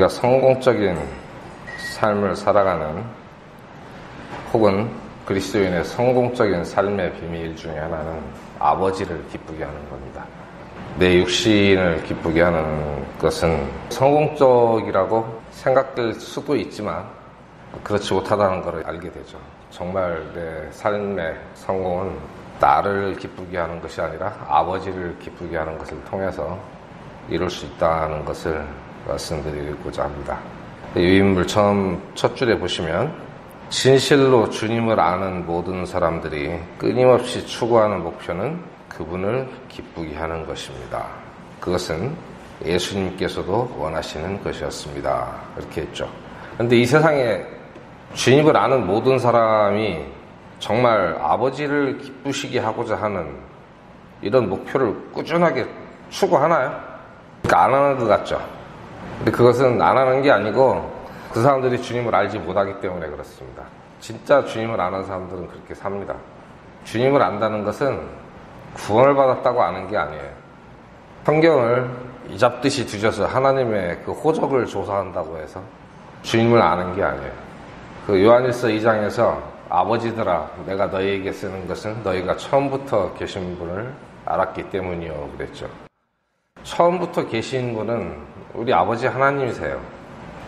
우리가 성공적인 삶을 살아가는 혹은 그리스도인의 성공적인 삶의 비밀 중에 하나는 아버지를 기쁘게 하는 겁니다. 내 육신을 기쁘게 하는 것은 성공적이라고 생각될 수도 있지만 그렇지 못하다는 것을 알게 되죠. 정말 내 삶의 성공은 나를 기쁘게 하는 것이 아니라 아버지를 기쁘게 하는 것을 통해서 이룰 수 있다는 것을 말씀드리고자 합니다. 유인물 처음 첫 줄에 보시면 진실로 주님을 아는 모든 사람들이 끊임없이 추구하는 목표는 그분을 기쁘게 하는 것입니다. 그것은 예수님께서도 원하시는 것이었습니다. 이렇게 했죠. 그런데 이 세상에 주님을 아는 모든 사람이 정말 아버지를 기쁘시게 하고자 하는 이런 목표를 꾸준하게 추구하나요? 그러니까 안 하는 것 같죠. 근데 그것은 안 하는 게 아니고 그 사람들이 주님을 알지 못하기 때문에 그렇습니다. 진짜 주님을 아는 사람들은 그렇게 삽니다. 주님을 안다는 것은 구원을 받았다고 아는 게 아니에요. 성경을 이잡듯이 뒤져서 하나님의 그 호적을 조사한다고 해서 주님을 아는 게 아니에요. 그 요한일서 2장에서 아버지들아 내가 너희에게 쓰는 것은 너희가 처음부터 계신 분을 알았기 때문이요 그랬죠. 처음부터 계신 분은 우리 아버지 하나님이세요.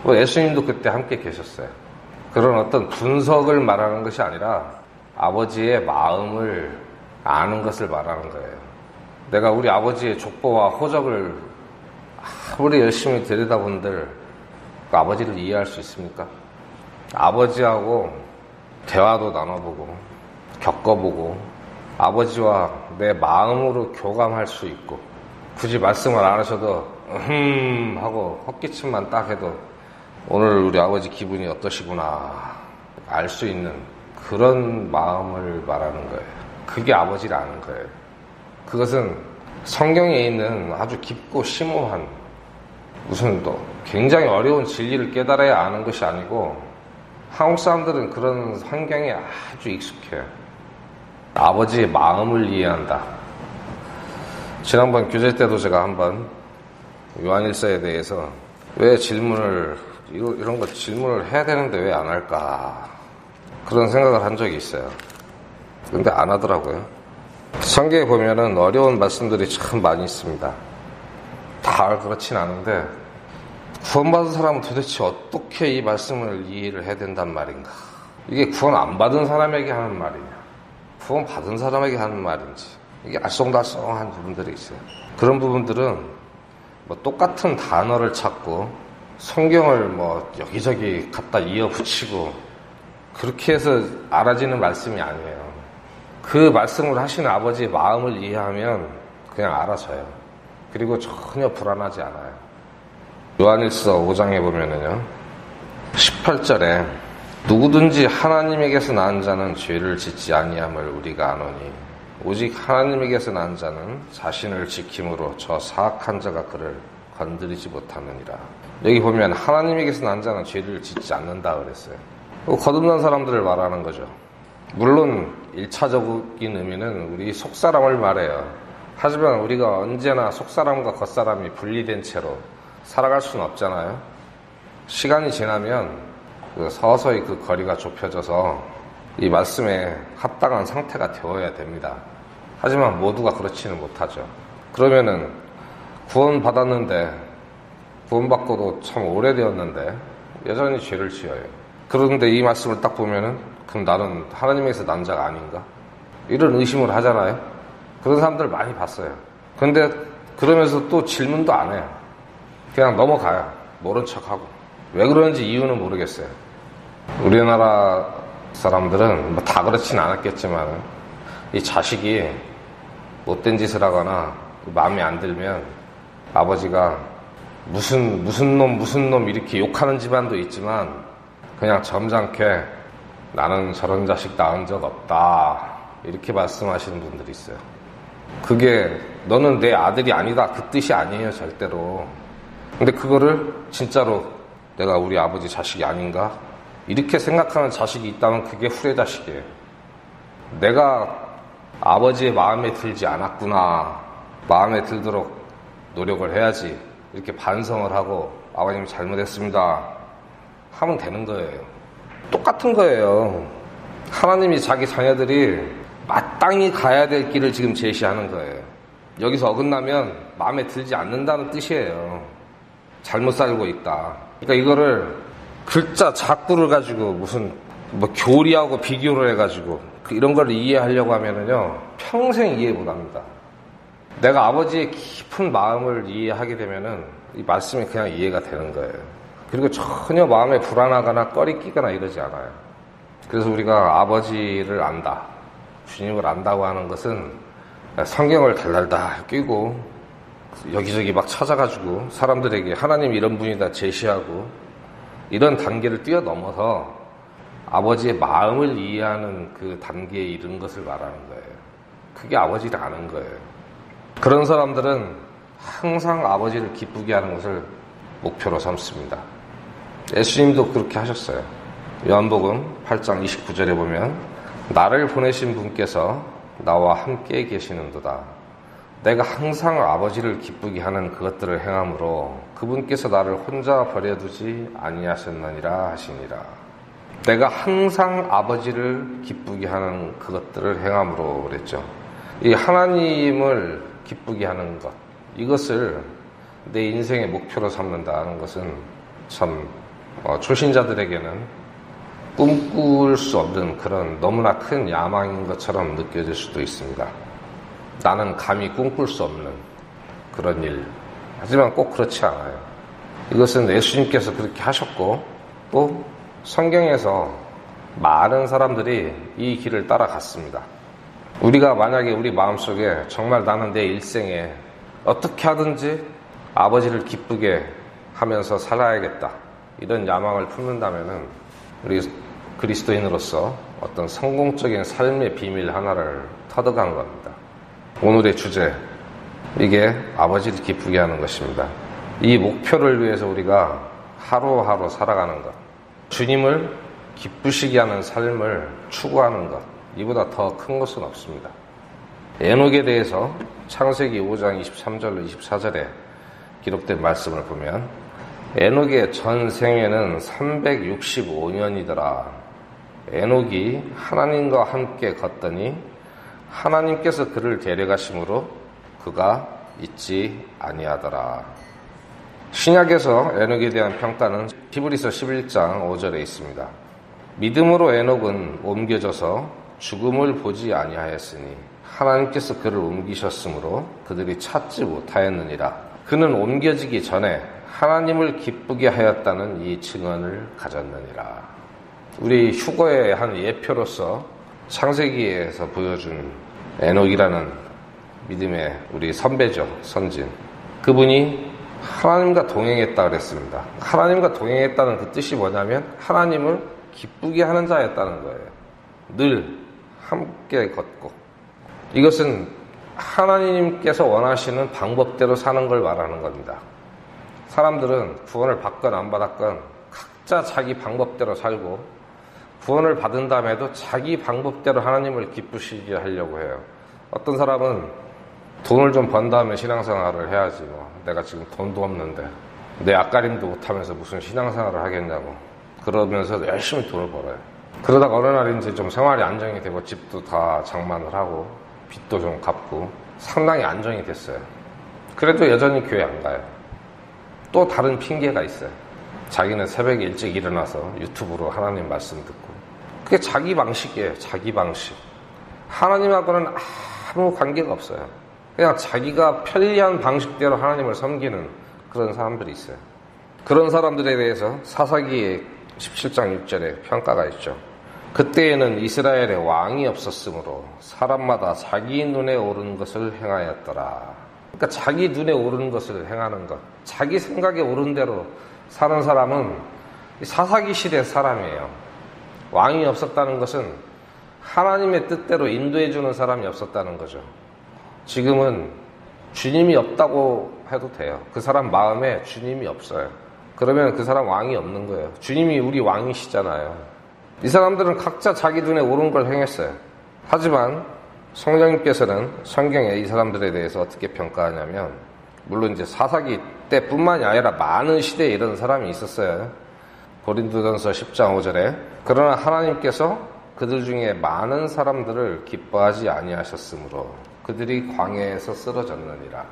예수님도 그때 함께 계셨어요. 그런 어떤 분석을 말하는 것이 아니라 아버지의 마음을 아는 것을 말하는 거예요. 내가 우리 아버지의 족보와 호적을 아무리 열심히 들여다본들 그 아버지를 이해할 수 있습니까? 아버지하고 대화도 나눠보고 겪어보고 아버지와 내 마음으로 교감할 수 있고 굳이 말씀을 안 하셔도 하고 헛기침만 딱 해도 오늘 우리 아버지 기분이 어떠시구나 알 수 있는 그런 마음을 말하는 거예요. 그게 아버지를 아는 거예요. 그것은 성경에 있는 아주 깊고 심오한 무슨 또 굉장히 어려운 진리를 깨달아야 아는 것이 아니고 한국 사람들은 그런 환경에 아주 익숙해요. 아버지의 마음을 이해한다. 지난번 교제 때도 제가 한번 요한일서에 대해서 왜 이런 거 질문을 해야 되는데 왜 안 할까 그런 생각을 한 적이 있어요. 근데 안 하더라고요. 성경에 보면은 어려운 말씀들이 참 많이 있습니다. 다 그렇진 않은데 구원받은 사람은 도대체 어떻게 이 말씀을 이해를 해야 된단 말인가? 이게 구원 안 받은 사람에게 하는 말이냐? 구원 받은 사람에게 하는 말인지 이게 알쏭달쏭한 부분들이 있어요. 그런 부분들은 똑같은 단어를 찾고 성경을 여기저기 갖다 이어붙이고 그렇게 해서 알아지는 말씀이 아니에요. 그 말씀을 하시는 아버지의 마음을 이해하면 그냥 알아져요. 그리고 전혀 불안하지 않아요. 요한일서 5장에 보면은요 18절에 누구든지 하나님에게서 낳은 자는 죄를 짓지 아니함을 우리가 아노니 오직 하나님에게서 낳은 자는 자신을 지킴으로 저 사악한 자가 그를 건드리지 못하느니라. 여기 보면 하나님에게서 낳은 자는 죄를 짓지 않는다 그랬어요. 거듭난 사람들을 말하는 거죠. 물론 1차적인 의미는 우리 속사람을 말해요. 하지만 우리가 언제나 속사람과 겉사람이 분리된 채로 살아갈 수는 없잖아요. 시간이 지나면 서서히 그 거리가 좁혀져서 이 말씀에 합당한 상태가 되어야 됩니다. 하지만 모두가 그렇지는 못하죠. 그러면은 구원받았는데 구원받고도 참 오래되었는데 여전히 죄를 지어요. 그런데 이 말씀을 딱 보면은 그럼 나는 하나님에게서 난 자가 아닌가? 이런 의심을 하잖아요. 그런 사람들 많이 봤어요. 그런데 그러면서 또 질문도 안 해요. 그냥 넘어가요. 모른 척하고. 왜 그런지 이유는 모르겠어요. 우리나라 사람들은 다 그렇진 않았겠지만 이 자식이 못된 짓을 하거나 마음에 안 들면 아버지가 무슨 놈 이렇게 욕하는 집안도 있지만 그냥 점잖게 나는 저런 자식 낳은 적 없다 이렇게 말씀하시는 분들이 있어요. 그게 너는 내 아들이 아니다 그 뜻이 아니에요 절대로. 근데 그거를 진짜로 내가 우리 아버지 자식이 아닌가 이렇게 생각하는 자식이 있다면 그게 후레자식이에요. 내가 아버지의 마음에 들지 않았구나 마음에 들도록 노력을 해야지 이렇게 반성을 하고 아버님 잘못했습니다 하면 되는 거예요. 똑같은 거예요. 하나님이 자기 자녀들이 마땅히 가야 될 길을 지금 제시하는 거예요. 여기서 어긋나면 마음에 들지 않는다는 뜻이에요. 잘못 살고 있다. 그러니까 이거를 글자 작구를 가지고 무슨 교리하고 비교를 해가지고 이런 걸 이해하려고 하면은요 평생 이해 못합니다. 내가 아버지의 깊은 마음을 이해하게 되면은 이 말씀이 그냥 이해가 되는 거예요. 그리고 전혀 마음에 불안하거나 꺼리 끼거나 이러지 않아요. 그래서 우리가 아버지를 안다, 주님을 안다고 하는 것은 성경을 달달달 끼고 여기저기 막 찾아가지고 사람들에게 하나님 이런 분이다 제시하고 이런 단계를 뛰어넘어서 아버지의 마음을 이해하는 그 단계에 이른 것을 말하는 거예요. 그게 아버지를 아는 거예요. 그런 사람들은 항상 아버지를 기쁘게 하는 것을 목표로 삼습니다. 예수님도 그렇게 하셨어요. 요한복음 8장 29절에 보면 나를 보내신 분께서 나와 함께 계시는도다. 내가 항상 아버지를 기쁘게 하는 그것들을 행함으로 그분께서 나를 혼자 버려두지 아니하셨느니라 하시니라. 내가 항상 아버지를 기쁘게 하는 그것들을 행함으로 그랬죠. 이 하나님을 기쁘게 하는 것, 이것을 내 인생의 목표로 삼는다는 것은 참 초신자들에게는 꿈꿀 수 없는 그런 너무나 큰 야망인 것처럼 느껴질 수도 있습니다. 나는 감히 꿈꿀 수 없는 그런 일. 하지만 꼭 그렇지 않아요. 이것은 예수님께서 그렇게 하셨고 또 성경에서 많은 사람들이 이 길을 따라갔습니다. 우리가 만약에 우리 마음속에 정말 나는 내 일생에 어떻게 하든지 아버지를 기쁘게 하면서 살아야겠다 이런 야망을 품는다면은 우리 그리스도인으로서 어떤 성공적인 삶의 비밀 하나를 터득한 겁니다. 오늘의 주제, 이게 아버지를 기쁘게 하는 것입니다. 이 목표를 위해서 우리가 하루하루 살아가는 것, 주님을 기쁘시게 하는 삶을 추구하는 것, 이보다 더 큰 것은 없습니다. 에녹에 대해서 창세기 5장 23절로 24절에 기록된 말씀을 보면 에녹의 전 생애는 365년이더라. 에녹이 하나님과 함께 걷더니 하나님께서 그를 데려가심으로 그가 잊지 아니하더라. 신약에서 에녹에 대한 평가는 히브리서 11장 5절에 있습니다. 믿음으로 에녹은 옮겨져서 죽음을 보지 아니하였으니 하나님께서 그를 옮기셨으므로 그들이 찾지 못하였느니라. 그는 옮겨지기 전에 하나님을 기쁘게 하였다는 이 증언을 가졌느니라. 우리 휴거의 한 예표로서 창세기에서 보여준 에녹이라는 믿음의 우리 선배죠, 선진. 그분이 하나님과 동행했다 그랬습니다. 하나님과 동행했다는 그 뜻이 뭐냐면 하나님을 기쁘게 하는 자였다는 거예요. 늘 함께 걷고. 이것은 하나님께서 원하시는 방법대로 사는 걸 말하는 겁니다. 사람들은 구원을 받건 안 받았건 각자 자기 방법대로 살고 구원을 받은 다음에도 자기 방법대로 하나님을 기쁘시게 하려고 해요. 어떤 사람은 돈을 좀 번 다음에 신앙생활을 해야지 뭐. 내가 지금 돈도 없는데 내 앞가림도 못하면서 무슨 신앙생활을 하겠냐고 그러면서 열심히 돈을 벌어요. 그러다가 어느 날인지 좀 생활이 안정이 되고 집도 다 장만을 하고 빚도 좀 갚고 상당히 안정이 됐어요. 그래도 여전히 교회 안 가요. 또 다른 핑계가 있어요. 자기는 새벽에 일찍 일어나서 유튜브로 하나님 말씀 듣고. 그게 자기 방식이에요. 자기 방식. 하나님하고는 아무 관계가 없어요. 그냥 자기가 편리한 방식대로 하나님을 섬기는 그런 사람들이 있어요. 그런 사람들에 대해서 사사기 17장 6절에 평가가 있죠. 그때에는 이스라엘에 왕이 없었으므로 사람마다 자기 눈에 오른 것을 행하였더라. 그러니까 자기 눈에 오른 것을 행하는 것, 자기 생각에 오른 대로 사는 사람은 사사기 시대 사람이에요. 왕이 없었다는 것은 하나님의 뜻대로 인도해주는 사람이 없었다는 거죠. 지금은 주님이 없다고 해도 돼요. 그 사람 마음에 주님이 없어요. 그러면 그 사람 왕이 없는 거예요. 주님이 우리 왕이시잖아요. 이 사람들은 각자 자기 눈에 옳은 걸 행했어요. 하지만 성령님께서는 성경에 이 사람들에 대해서 어떻게 평가하냐면, 물론 이제 사사기 그때뿐만이 아니라 많은 시대에 이런 사람이 있었어요. 고린도전서 10장 5절에 그러나 하나님께서 그들 중에 많은 사람들을 기뻐하지 아니하셨으므로 그들이 광야에서 쓰러졌느니라.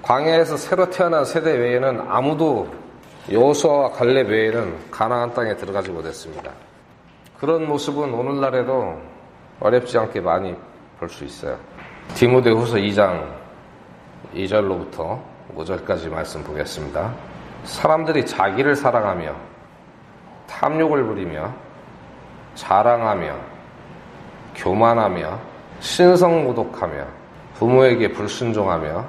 광야에서 새로 태어난 세대 외에는 아무도 여호수아와 갈렙 외에는 가나안 땅에 들어가지 못했습니다. 그런 모습은 오늘날에도 어렵지 않게 많이 볼 수 있어요. 디모데후서 2장 2절로부터 5절까지 말씀 보겠습니다. 사람들이 자기를 사랑하며 탐욕을 부리며 자랑하며 교만하며 신성모독하며 부모에게 불순종하며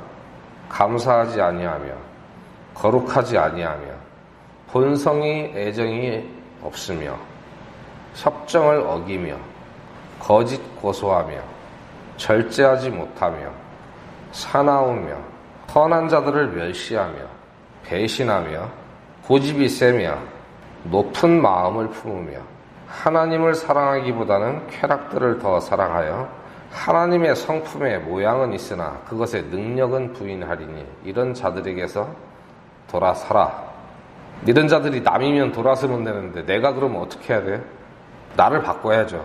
감사하지 아니하며 거룩하지 아니하며 본성이 애정이 없으며 협정을 어기며 거짓 고소하며 절제하지 못하며 사나우며 선한 자들을 멸시하며 배신하며 고집이 세며 높은 마음을 품으며 하나님을 사랑하기보다는 쾌락들을 더 사랑하여 하나님의 성품의 모양은 있으나 그것의 능력은 부인하리니 이런 자들에게서 돌아서라. 이런 자들이 남이면 돌아서면 되는데 내가 그러면 어떻게 해야 돼? 나를 바꿔야죠.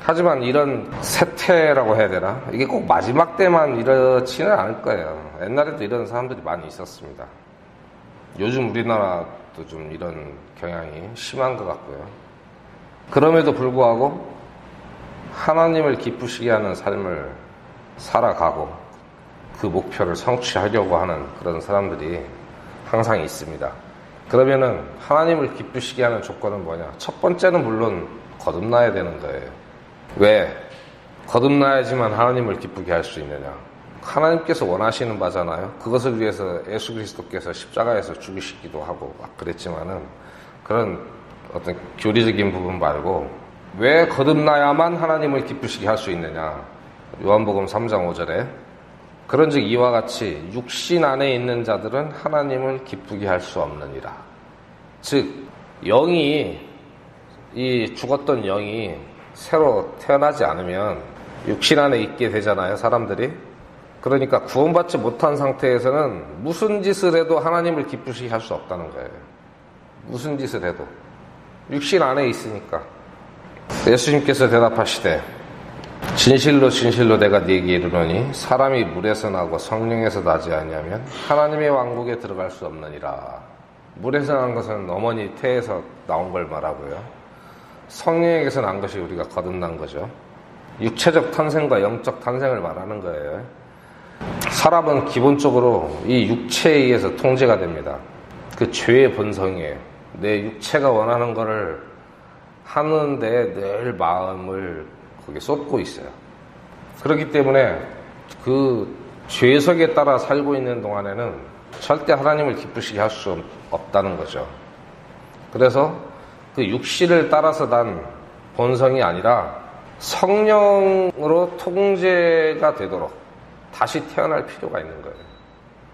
하지만 이런 세태라고 해야 되나? 이게 꼭 마지막 때만 이렇지는 않을 거예요. 옛날에도 이런 사람들이 많이 있었습니다. 요즘 우리나라도 좀 이런 경향이 심한 것 같고요. 그럼에도 불구하고 하나님을 기쁘시게 하는 삶을 살아가고 그 목표를 성취하려고 하는 그런 사람들이 항상 있습니다. 그러면은 하나님을 기쁘시게 하는 조건은 뭐냐? 첫 번째는 물론 거듭나야 되는 거예요. 왜? 거듭나야지만 하나님을 기쁘게 할 수 있느냐? 하나님께서 원하시는 바잖아요. 그것을 위해서 예수 그리스도께서 십자가에서 죽으시기도 하고 막 그랬지만은 그런 어떤 교리적인 부분 말고 왜 거듭나야만 하나님을 기쁘시게 할 수 있느냐? 요한복음 3장 5절에 그런즉 이와 같이 육신 안에 있는 자들은 하나님을 기쁘게 할 수 없느니라. 즉 영이 이 죽었던 영이 새로 태어나지 않으면 육신 안에 있게 되잖아요, 사람들이. 그러니까 구원받지 못한 상태에서는 무슨 짓을 해도 하나님을 기쁘시게 할 수 없다는 거예요. 무슨 짓을 해도 육신 안에 있으니까. 예수님께서 대답하시되 진실로 진실로 내가 네게 이르노니 사람이 물에서 나고 성령에서 나지 아니하면 하나님의 왕국에 들어갈 수 없느니라. 물에서 난 것은 어머니 태에서 나온 걸 말하고요. 성령에게서 난 것이 우리가 거듭난 거죠. 육체적 탄생과 영적 탄생을 말하는 거예요. 사람은 기본적으로 이 육체에 의해서 통제가 됩니다. 그 죄의 본성이에요. 내 육체가 원하는 거를 하는데 늘 마음을 거기에 쏟고 있어요. 그렇기 때문에 그 죄석에 따라 살고 있는 동안에는 절대 하나님을 기쁘시게 할 수 없다는 거죠. 그래서 그 육신을 따라서 난 본성이 아니라 성령으로 통제가 되도록 다시 태어날 필요가 있는 거예요.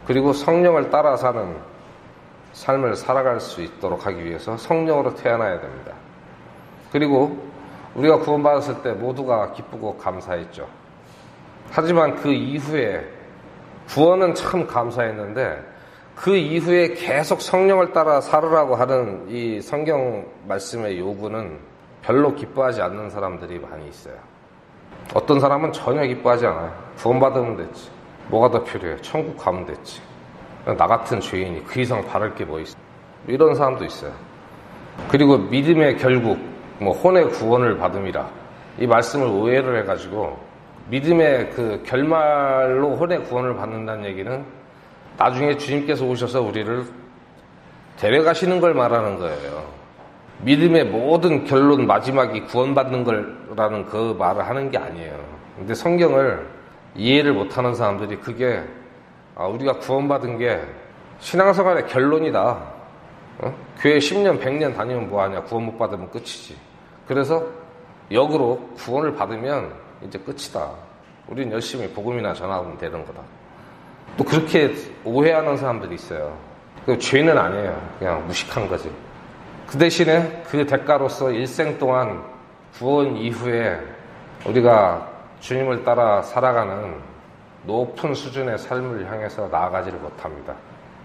그리고 성령을 따라 사는 삶을 살아갈 수 있도록 하기 위해서 성령으로 태어나야 됩니다. 그리고 우리가 구원받았을 때 모두가 기쁘고 감사했죠. 하지만 그 이후에 구원은 참 감사했는데 그 이후에 계속 성령을 따라 살으라고 하는 이 성경 말씀의 요구는 별로 기뻐하지 않는 사람들이 많이 있어요. 어떤 사람은 전혀 기뻐하지 않아요. 구원받으면 됐지. 뭐가 더 필요해? 천국 가면 됐지. 나 같은 죄인이 그 이상 바랄 게 뭐 있어? 이런 사람도 있어요. 그리고 믿음의 결국 혼의 구원을 받음이라 이 말씀을 오해를 해가지고 믿음의 그 결말로 혼의 구원을 받는다는 얘기는 나중에 주님께서 오셔서 우리를 데려가시는 걸 말하는 거예요. 믿음의 모든 결론 마지막이 구원받는 거라는 그 말을 하는 게 아니에요. 근데 성경을 이해를 못하는 사람들이 그게 우리가 구원받은 게 신앙생활의 결론이다. 교회 10년 100년 다니면 뭐하냐. 구원 못 받으면 끝이지. 그래서 역으로 구원을 받으면 이제 끝이다. 우린 열심히 복음이나 전하면 되는 거다. 또 그렇게 오해하는 사람들이 있어요. 그 죄는 아니에요. 그냥 무식한 거지. 그 대신에 그 대가로서 일생 동안 구원 이후에 우리가 주님을 따라 살아가는 높은 수준의 삶을 향해서 나아가지를 못합니다.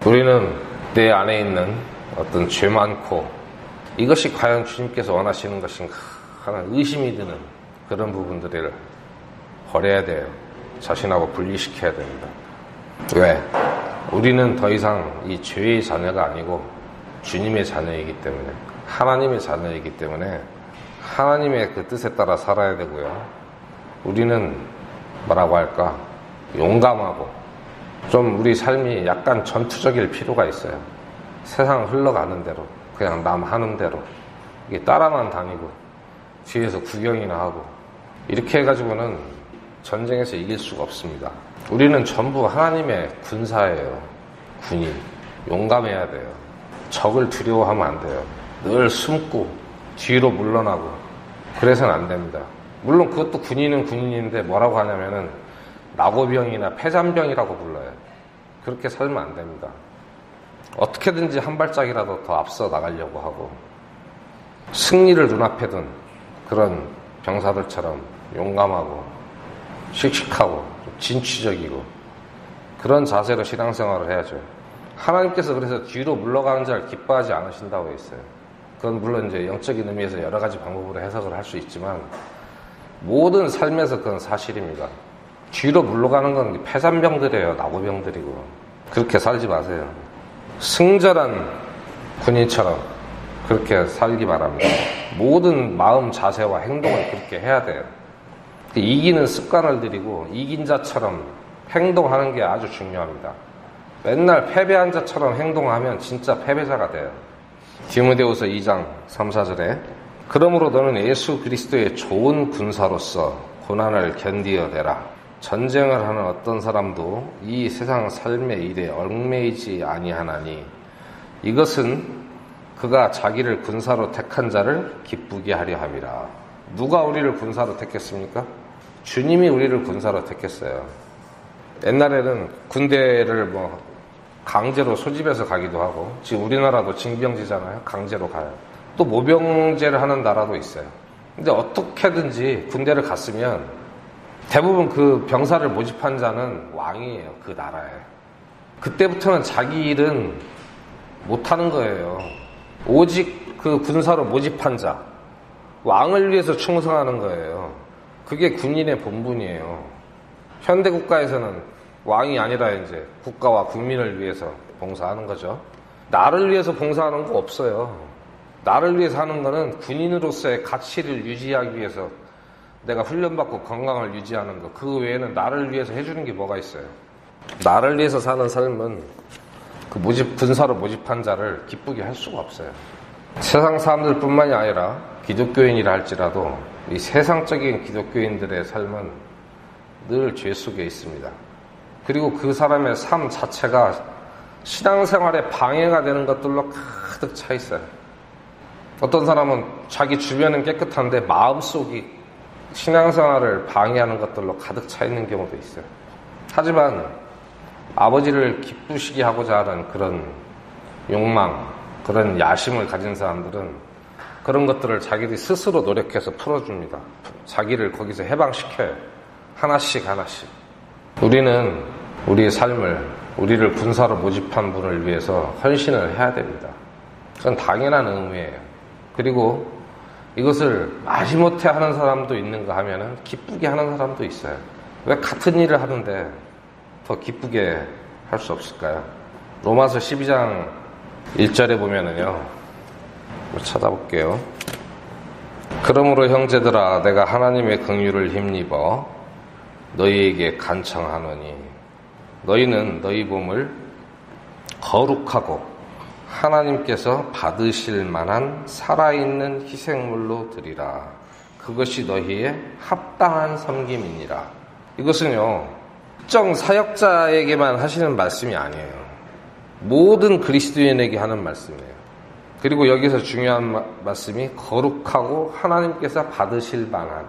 우리는 내 안에 있는 어떤 죄 많고 이것이 과연 주님께서 원하시는 것인가 하는 의심이 드는 그런 부분들을 버려야 돼요. 자신하고 분리시켜야 됩니다. 왜? 우리는 더 이상 이 죄의 자녀가 아니고 주님의 자녀이기 때문에, 하나님의 자녀이기 때문에 하나님의 그 뜻에 따라 살아야 되고요. 우리는 뭐라고 할까? 용감하고 좀 우리 삶이 약간 전투적일 필요가 있어요. 세상 흘러가는 대로, 그냥 남 하는 대로 이게 따라만 다니고 뒤에서 구경이나 하고 이렇게 해가지고는 전쟁에서 이길 수가 없습니다. 우리는 전부 하나님의 군사예요. 군인. 용감해야 돼요. 적을 두려워하면 안 돼요. 늘 숨고 뒤로 물러나고 그래서는 안 됩니다. 물론 그것도 군인은 군인인데 뭐라고 하냐면은 낙오병이나 폐잔병이라고 불러요. 그렇게 살면 안 됩니다. 어떻게든지 한 발짝이라도 더 앞서 나가려고 하고 승리를 눈앞에 둔 그런 병사들처럼 용감하고 씩씩하고 진취적이고 그런 자세로 신앙생활을 해야죠. 하나님께서 그래서 뒤로 물러가는 자를 기뻐하지 않으신다고 했어요. 그건 물론 이제 영적인 의미에서 여러 가지 방법으로 해석을 할 수 있지만 모든 삶에서 그건 사실입니다. 뒤로 물러가는 건 폐잔병들이에요. 낙오병들이고. 그렇게 살지 마세요. 승절한 군인처럼 그렇게 살기 바랍니다. 모든 마음 자세와 행동을 그렇게 해야 돼요. 이기는 습관을 들이고 이긴 자처럼 행동하는 게 아주 중요합니다. 맨날 패배한 자처럼 행동하면 진짜 패배자가 돼요. 디모데후서 2장 3, 4절에 그러므로 너는 예수 그리스도의 좋은 군사로서 고난을 견디어내라. 전쟁을 하는 어떤 사람도 이 세상 삶의 일에 얽매이지 아니하나니 이것은 그가 자기를 군사로 택한 자를 기쁘게 하려 함이라. 누가 우리를 군사로 택했습니까? 주님이 우리를 군사로 택했어요. 옛날에는 군대를 강제로 소집해서 가기도 하고, 지금 우리나라도 징병제잖아요. 강제로 가요. 또 모병제를 하는 나라도 있어요. 근데 어떻게든지 군대를 갔으면 대부분 그 병사를 모집한 자는 왕이에요. 그 나라에. 그때부터는 자기 일은 못하는 거예요. 오직 그 군사로 모집한 자, 왕을 위해서 충성하는 거예요. 그게 군인의 본분이에요. 현대 국가에서는 왕이 아니라 이제 국가와 국민을 위해서 봉사하는 거죠. 나를 위해서 봉사하는 거 없어요. 나를 위해서 하는 거는 군인으로서의 가치를 유지하기 위해서 내가 훈련받고 건강을 유지하는 거. 그 외에는 나를 위해서 해주는 게 뭐가 있어요. 나를 위해서 사는 삶은 그 군사로 모집한 자를 기쁘게 할 수가 없어요. 세상 사람들 뿐만이 아니라 기독교인이라 할지라도 이 세상적인 기독교인들의 삶은 늘 죄 속에 있습니다. 그리고 그 사람의 삶 자체가 신앙생활에 방해가 되는 것들로 가득 차 있어요. 어떤 사람은 자기 주변은 깨끗한데 마음속이 신앙생활을 방해하는 것들로 가득 차 있는 경우도 있어요. 하지만 아버지를 기쁘시게 하고자 하는 그런 욕망, 그런 야심을 가진 사람들은 그런 것들을 자기들이 스스로 노력해서 풀어줍니다. 자기를 거기서 해방시켜요. 하나씩. 우리는 우리의 삶을, 우리를 군사로 모집한 분을 위해서 헌신을 해야 됩니다. 그건 당연한 의무예요. 그리고 이것을 마지못해 하는 사람도 있는가 하면은 기쁘게 하는 사람도 있어요. 왜 같은 일을 하는데 더 기쁘게 할 수 없을까요? 로마서 12장 1절에 보면은요, 찾아볼게요. 그러므로 형제들아, 내가 하나님의 긍휼을 힘입어 너희에게 간청하노니 너희는 너희 몸을 거룩하고 하나님께서 받으실 만한 살아있는 희생물로 드리라. 그것이 너희의 합당한 섬김이니라. 이것은요, 특정 사역자에게만 하시는 말씀이 아니에요. 모든 그리스도인에게 하는 말씀이에요. 그리고 여기서 중요한 말씀이 거룩하고 하나님께서 받으실 만한,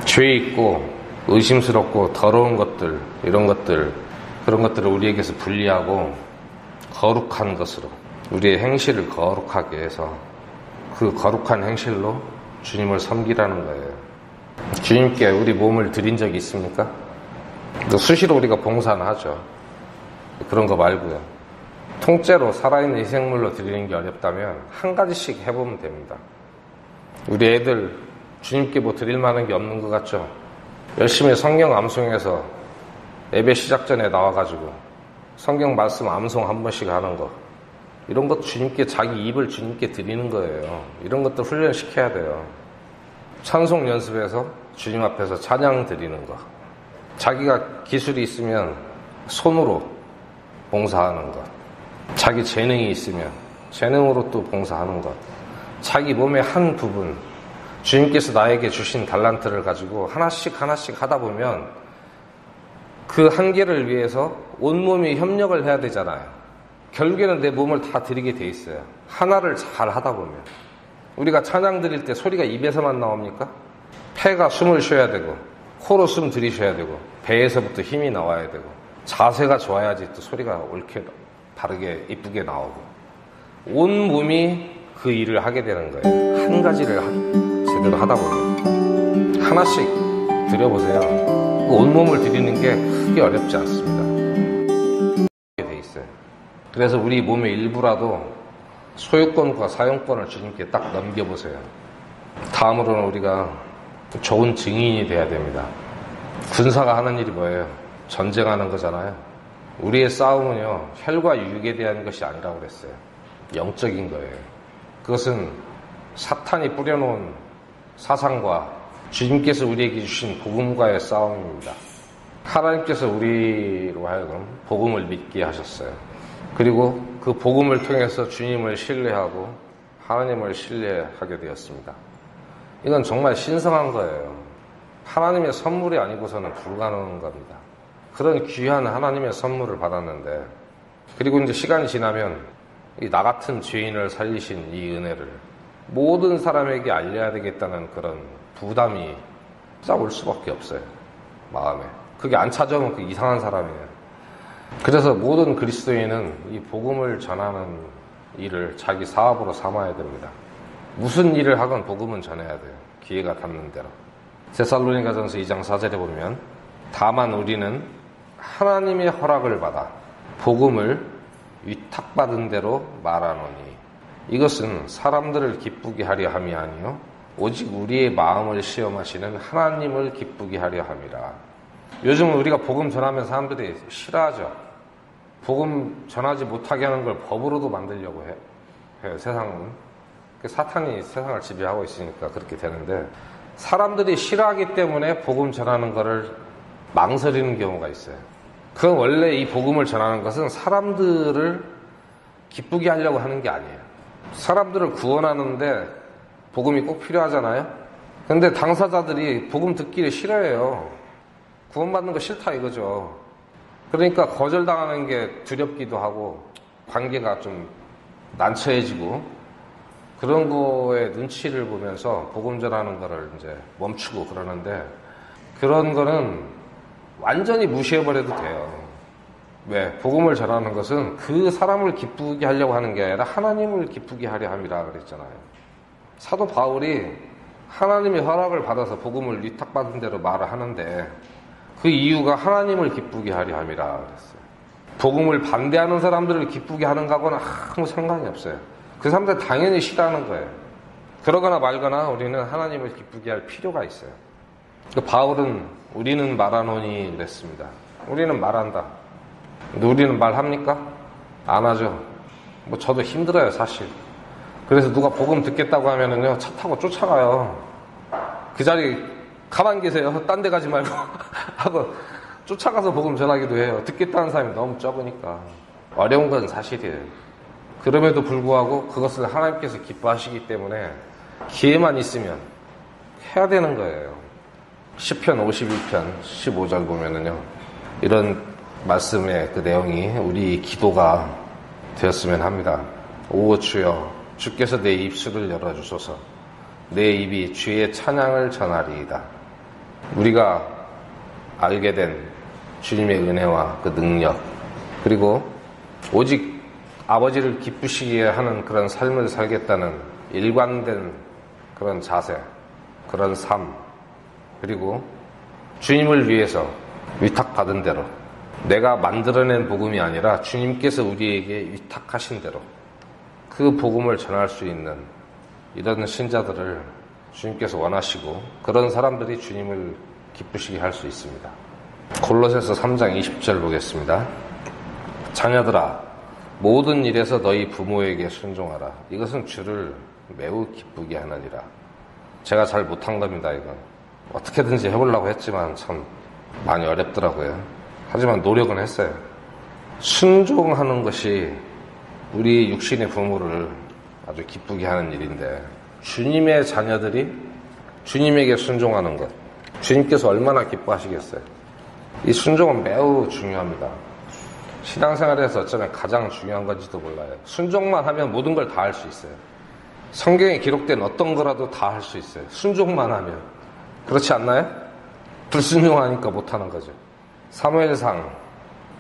죄 있고 의심스럽고 더러운 것들, 이런 것들, 그런 것들을 우리에게서 분리하고 거룩한 것으로 우리의 행실을 거룩하게 해서 그 거룩한 행실로 주님을 섬기라는 거예요. 주님께 우리 몸을 드린 적이 있습니까? 수시로 우리가 봉사는 하죠. 그런 거 말고요. 통째로 살아있는 희생물로 드리는 게 어렵다면 한 가지씩 해보면 됩니다. 우리 애들 주님께 뭐 드릴 만한 게 없는 것 같죠? 열심히 성경 암송해서 예배 시작 전에 나와가지고 성경 말씀 암송 한 번씩 하는 거, 이런 것도 주님께, 자기 입을 주님께 드리는 거예요. 이런 것도 훈련시켜야 돼요. 찬송 연습해서 주님 앞에서 찬양 드리는 거, 자기가 기술이 있으면 손으로 봉사하는 것, 자기 재능이 있으면 재능으로 또 봉사하는 것, 자기 몸의 한 부분, 주님께서 나에게 주신 달란트를 가지고 하나씩 하다 보면 그 한계를 위해서 온몸이 협력을 해야 되잖아요. 결국에는 내 몸을 다 드리게 돼 있어요. 하나를 잘 하다 보면. 우리가 찬양 드릴 때 소리가 입에서만 나옵니까? 폐가 숨을 쉬어야 되고, 코로 숨 들이셔야 되고, 배에서부터 힘이 나와야 되고, 자세가 좋아야지 또 소리가 옳게 바르게 이쁘게 나오고, 온 몸이 그 일을 하게 되는 거예요. 한 가지를 제대로 하다 보면. 하나씩 드려보세요. 온몸을 드리는 게 크게 어렵지 않습니다. 돼 있어요. 그래서 우리 몸의 일부라도 소유권과 사용권을 주님께 딱 넘겨보세요. 다음으로는 우리가 좋은 증인이 돼야 됩니다. 군사가 하는 일이 뭐예요? 전쟁하는 거잖아요. 우리의 싸움은요, 혈과 육에 대한 것이 아니라고 그랬어요. 영적인 거예요. 그것은 사탄이 뿌려놓은 사상과 주님께서 우리에게 주신 복음과의 싸움입니다. 하나님께서 우리로 하여금 복음을 믿게 하셨어요. 그리고 그 복음을 통해서 주님을 신뢰하고 하나님을 신뢰하게 되었습니다. 이건 정말 신성한 거예요. 하나님의 선물이 아니고서는 불가능한 겁니다. 그런 귀한 하나님의 선물을 받았는데, 그리고 이제 시간이 지나면 나 같은 죄인을 살리신 이 은혜를 모든 사람에게 알려야 되겠다는 그런 부담이 올 수밖에 없어요. 마음에. 그게 안 찾아오면 그 이상한 사람이에요. 그래서 모든 그리스도인은 이 복음을 전하는 일을 자기 사업으로 삼아야 됩니다. 무슨 일을 하건 복음은 전해야 돼요. 기회가 닿는 대로. 데살로니가전서 2장 4절에 보면, 다만 우리는 하나님의 허락을 받아 복음을 위탁받은 대로 말하노니, 이것은 사람들을 기쁘게 하려 함이 아니요 오직 우리의 마음을 시험하시는 하나님을 기쁘게 하려 함이라. 요즘 우리가 복음 전하면 사람들이 싫어하죠. 복음 전하지 못하게 하는 걸 법으로도 만들려고 해요. 세상은. 사탄이 세상을 지배하고 있으니까 그렇게 되는데, 사람들이 싫어하기 때문에 복음 전하는 거를 망설이는 경우가 있어요. 그건 원래 이 복음을 전하는 것은 사람들을 기쁘게 하려고 하는 게 아니에요. 사람들을 구원하는데 복음이 꼭 필요하잖아요. 근데 당사자들이 복음 듣기를 싫어해요. 구원받는 거 싫다 이거죠. 그러니까 거절당하는 게 두렵기도 하고, 관계가 좀 난처해지고, 그런 거에 눈치를 보면서 복음 전하는 거를 이제 멈추고 그러는데, 그런 거는 완전히 무시해버려도 돼요. 왜? 복음을 전하는 것은 그 사람을 기쁘게 하려고 하는 게 아니라 하나님을 기쁘게 하려 함이라 그랬잖아요. 사도 바울이 하나님의 허락을 받아서 복음을 위탁받은 대로 말을 하는데, 그 이유가 하나님을 기쁘게 하려 함이라 그랬어요. 복음을 반대하는 사람들을 기쁘게 하는 거하고는 아무 상관이 없어요. 그 사람들 당연히 싫어하는 거예요. 그러거나 말거나 우리는 하나님을 기쁘게 할 필요가 있어요. 바울은 우리는 말하노니 그랬습니다. 우리는 말한다. 근데 우리는 말합니까? 안 하죠. 뭐 저도 힘들어요, 사실. 그래서 누가 복음 듣겠다고 하면은요, 차 타고 쫓아가요. 그 자리 가만 계세요. 딴 데 가지 말고 하고 쫓아가서 복음 전하기도 해요. 듣겠다는 사람이 너무 적으니까. 어려운 건 사실이에요. 그럼에도 불구하고 그것을 하나님께서 기뻐하시기 때문에 기회만 있으면 해야 되는 거예요. 시편 51편 15절 보면은요, 이런 말씀의 그 내용이 우리 기도가 되었으면 합니다. 오 주여, 주께서 내 입술을 열어주소서. 내 입이 주의 찬양을 전하리이다. 우리가 알게 된 주님의 은혜와 그 능력, 그리고 오직 아버지를 기쁘시게 하는 그런 삶을 살겠다는 일관된 그런 자세, 그런 삶, 그리고 주님을 위해서 위탁받은 대로 내가 만들어낸 복음이 아니라 주님께서 우리에게 위탁하신 대로 그 복음을 전할 수 있는 이런 신자들을 주님께서 원하시고 그런 사람들이 주님을 기쁘시게 할 수 있습니다. 골로새서 3장 20절 보겠습니다. 자녀들아 모든 일에서 너희 부모에게 순종하라. 이것은 주를 매우 기쁘게 하느니라. 제가 잘 못한 겁니다. 이건 어떻게든지 해보려고 했지만 참 많이 어렵더라고요. 하지만 노력은 했어요. 순종하는 것이 우리 육신의 부모를 아주 기쁘게 하는 일인데 주님의 자녀들이 주님에게 순종하는 것, 주님께서 얼마나 기뻐하시겠어요. 이 순종은 매우 중요합니다. 신앙생활에서 어쩌면 가장 중요한 건지도 몰라요. 순종만 하면 모든 걸 다 할 수 있어요. 성경에 기록된 어떤 거라도 다 할 수 있어요. 순종만 하면. 그렇지 않나요? 불순종하니까 못하는 거죠. 사무엘상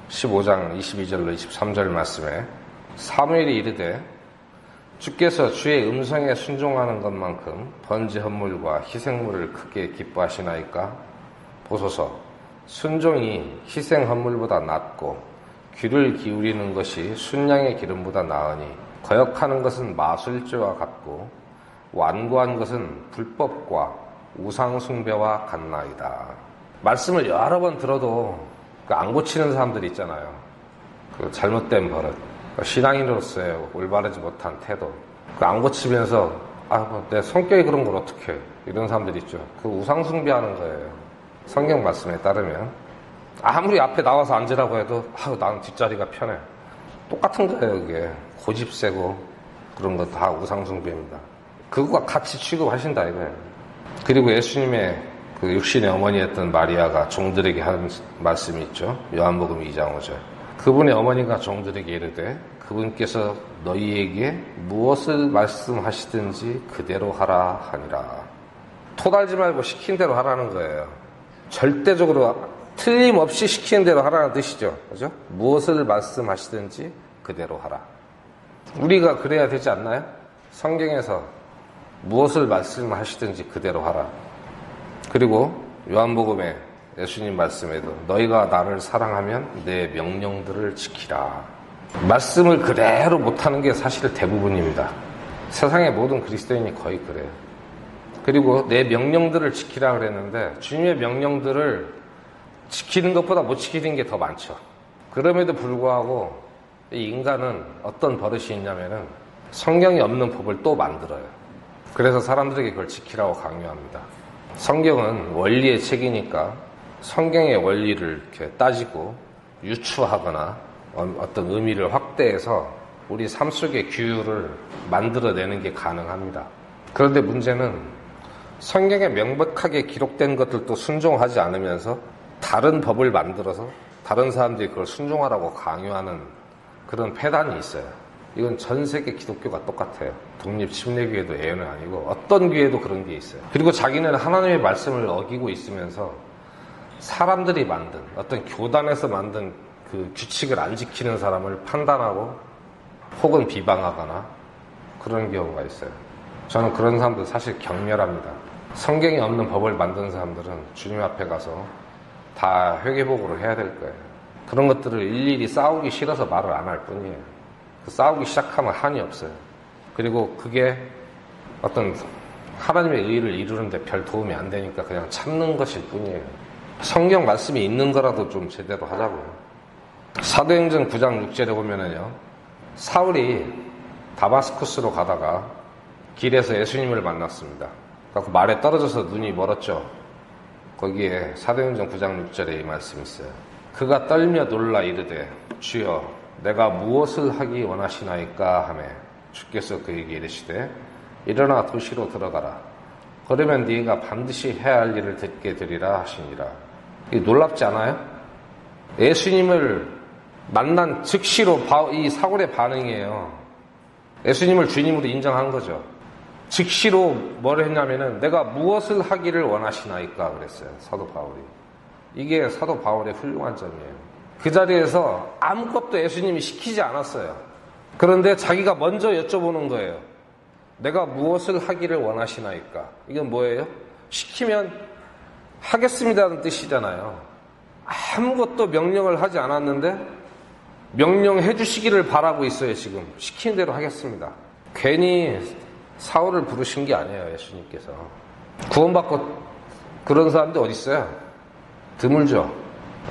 15장 22절로 23절 말씀에 사무엘이 이르되 주께서 주의 음성에 순종하는 것만큼 번제 헌물과 희생물을 크게 기뻐하시나이까? 보소서, 순종이 희생 헌물보다 낫고 귀를 기울이는 것이 순양의 기름보다 나으니 거역하는 것은 마술죄와 같고 완고한 것은 불법과 우상숭배와 같나이다. 말씀을 여러 번 들어도 안 고치는 사람들 있잖아요. 그 잘못된 버릇, 신앙인으로서의 올바르지 못한 태도, 안 고치면서 내 성격이 그런 걸 어떻게 해? 이런 사람들 있죠. 그 우상숭배하는 거예요. 성경 말씀에 따르면 아무리 앞에 나와서 앉으라고 해도 나는 뒷자리가 편해. 똑같은 거예요. 그게 고집 세고 그런 거 다 우상숭배입니다. 그거와 같이 취급하신다 이거예요. 그리고 예수님의 그 육신의 어머니였던 마리아가 종들에게 한 말씀이 있죠. 요한복음 2장 5절. 그분의 어머니가 종들에게 이르되 그분께서 너희에게 무엇을 말씀하시든지 그대로 하라 하니라. 토달지 말고 시킨 대로 하라는 거예요. 절대적으로 틀림없이 시키는 대로 하라는 뜻이죠. 그죠? 무엇을 말씀하시든지 그대로 하라. 우리가 그래야 되지 않나요? 성경에서 무엇을 말씀하시든지 그대로 하라. 그리고 요한복음에 예수님 말씀에도 너희가 나를 사랑하면 내 명령들을 지키라. 말씀을 그대로 못하는 게 사실 대부분입니다. 세상의 모든 그리스도인이 거의 그래요. 그리고 내 명령들을 지키라 그랬는데 주님의 명령들을 지키는 것보다 못 지키는 게 더 많죠. 그럼에도 불구하고 이 인간은 어떤 버릇이 있냐면은 성경이 없는 법을 또 만들어요. 그래서 사람들에게 그걸 지키라고 강요합니다. 성경은 원리의 책이니까 성경의 원리를 이렇게 따지고 유추하거나 어떤 의미를 확대해서 우리 삶 속의 규율을 만들어내는 게 가능합니다. 그런데 문제는 성경에 명백하게 기록된 것들도 순종하지 않으면서 다른 법을 만들어서 다른 사람들이 그걸 순종하라고 강요하는 그런 폐단이 있어요. 이건 전 세계 기독교가 똑같아요. 독립침례교회도 예외는 아니고 어떤 교회도 그런 게 있어요. 그리고 자기는 하나님의 말씀을 어기고 있으면서 사람들이 만든 어떤 교단에서 만든 그 규칙을 안 지키는 사람을 판단하고 혹은 비방하거나 그런 경우가 있어요. 저는 그런 사람들 사실 경멸합니다. 성경이 없는 법을 만든 사람들은 주님 앞에 가서 다 회개복으로 해야 될 거예요. 그런 것들을 일일이 싸우기 싫어서 말을 안 할 뿐이에요. 싸우기 시작하면 한이 없어요. 그리고 그게 어떤 하나님의 의의를 이루는데 별 도움이 안 되니까 그냥 참는 것일 뿐이에요. 성경 말씀이 있는 거라도 좀 제대로 하자고요. 사도행전 9장 6절에 보면은요, 사울이 다마스쿠스로 가다가 길에서 예수님을 만났습니다. 그 말에 떨어져서 눈이 멀었죠. 거기에 사도행전 9장 6절에 이 말씀이 있어요. 그가 떨며 놀라 이르되 주여 내가 무엇을 하기 원하시나이까 하매 주께서 그에게 이르시되 일어나 도시로 들어가라. 그러면 네가 반드시 해야 할 일을 듣게 되리라 하시니라. 이게 놀랍지 않아요? 예수님을 만난 즉시로 이 사울의 반응이에요. 예수님을 주님으로 인정한 거죠. 즉시로 뭘 했냐면은 내가 무엇을 하기를 원하시나이까 그랬어요. 사도 바울이. 이게 사도 바울의 훌륭한 점이에요. 그 자리에서 아무것도 예수님이 시키지 않았어요. 그런데 자기가 먼저 여쭤보는 거예요. 내가 무엇을 하기를 원하시나이까? 이건 뭐예요? 시키면 하겠습니다는 뜻이잖아요. 아무것도 명령을 하지 않았는데 명령해 주시기를 바라고 있어요. 지금 시킨 대로 하겠습니다. 괜히 사울을 부르신 게 아니에요. 예수님께서. 구원받고 그런 사람들 어디 있어요? 드물죠.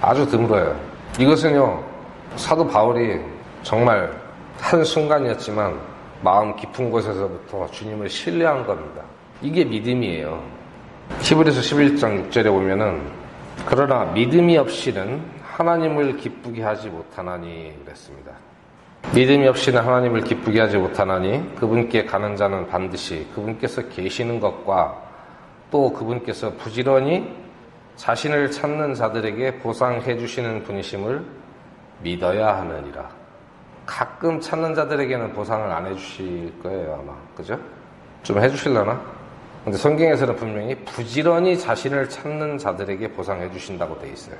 아주 드물어요. 이것은요, 사도 바울이 정말 한순간이었지만 마음 깊은 곳에서부터 주님을 신뢰한 겁니다. 이게 믿음이에요. 히브리서 11장 6절에 보면은 그러나 믿음이 없이는 하나님을 기쁘게 하지 못하나니 그랬습니다. 믿음이 없이는 하나님을 기쁘게 하지 못하나니 그분께 가는 자는 반드시 그분께서 계시는 것과 또 그분께서 부지런히 자신을 찾는 자들에게 보상해 주시는 분이심을 믿어야 하느니라. 가끔 찾는 자들에게는 보상을 안 해주실 거예요, 아마. 그죠? 좀 해주실려나? 근데 성경에서는 분명히 부지런히 자신을 찾는 자들에게 보상해 주신다고 돼 있어요.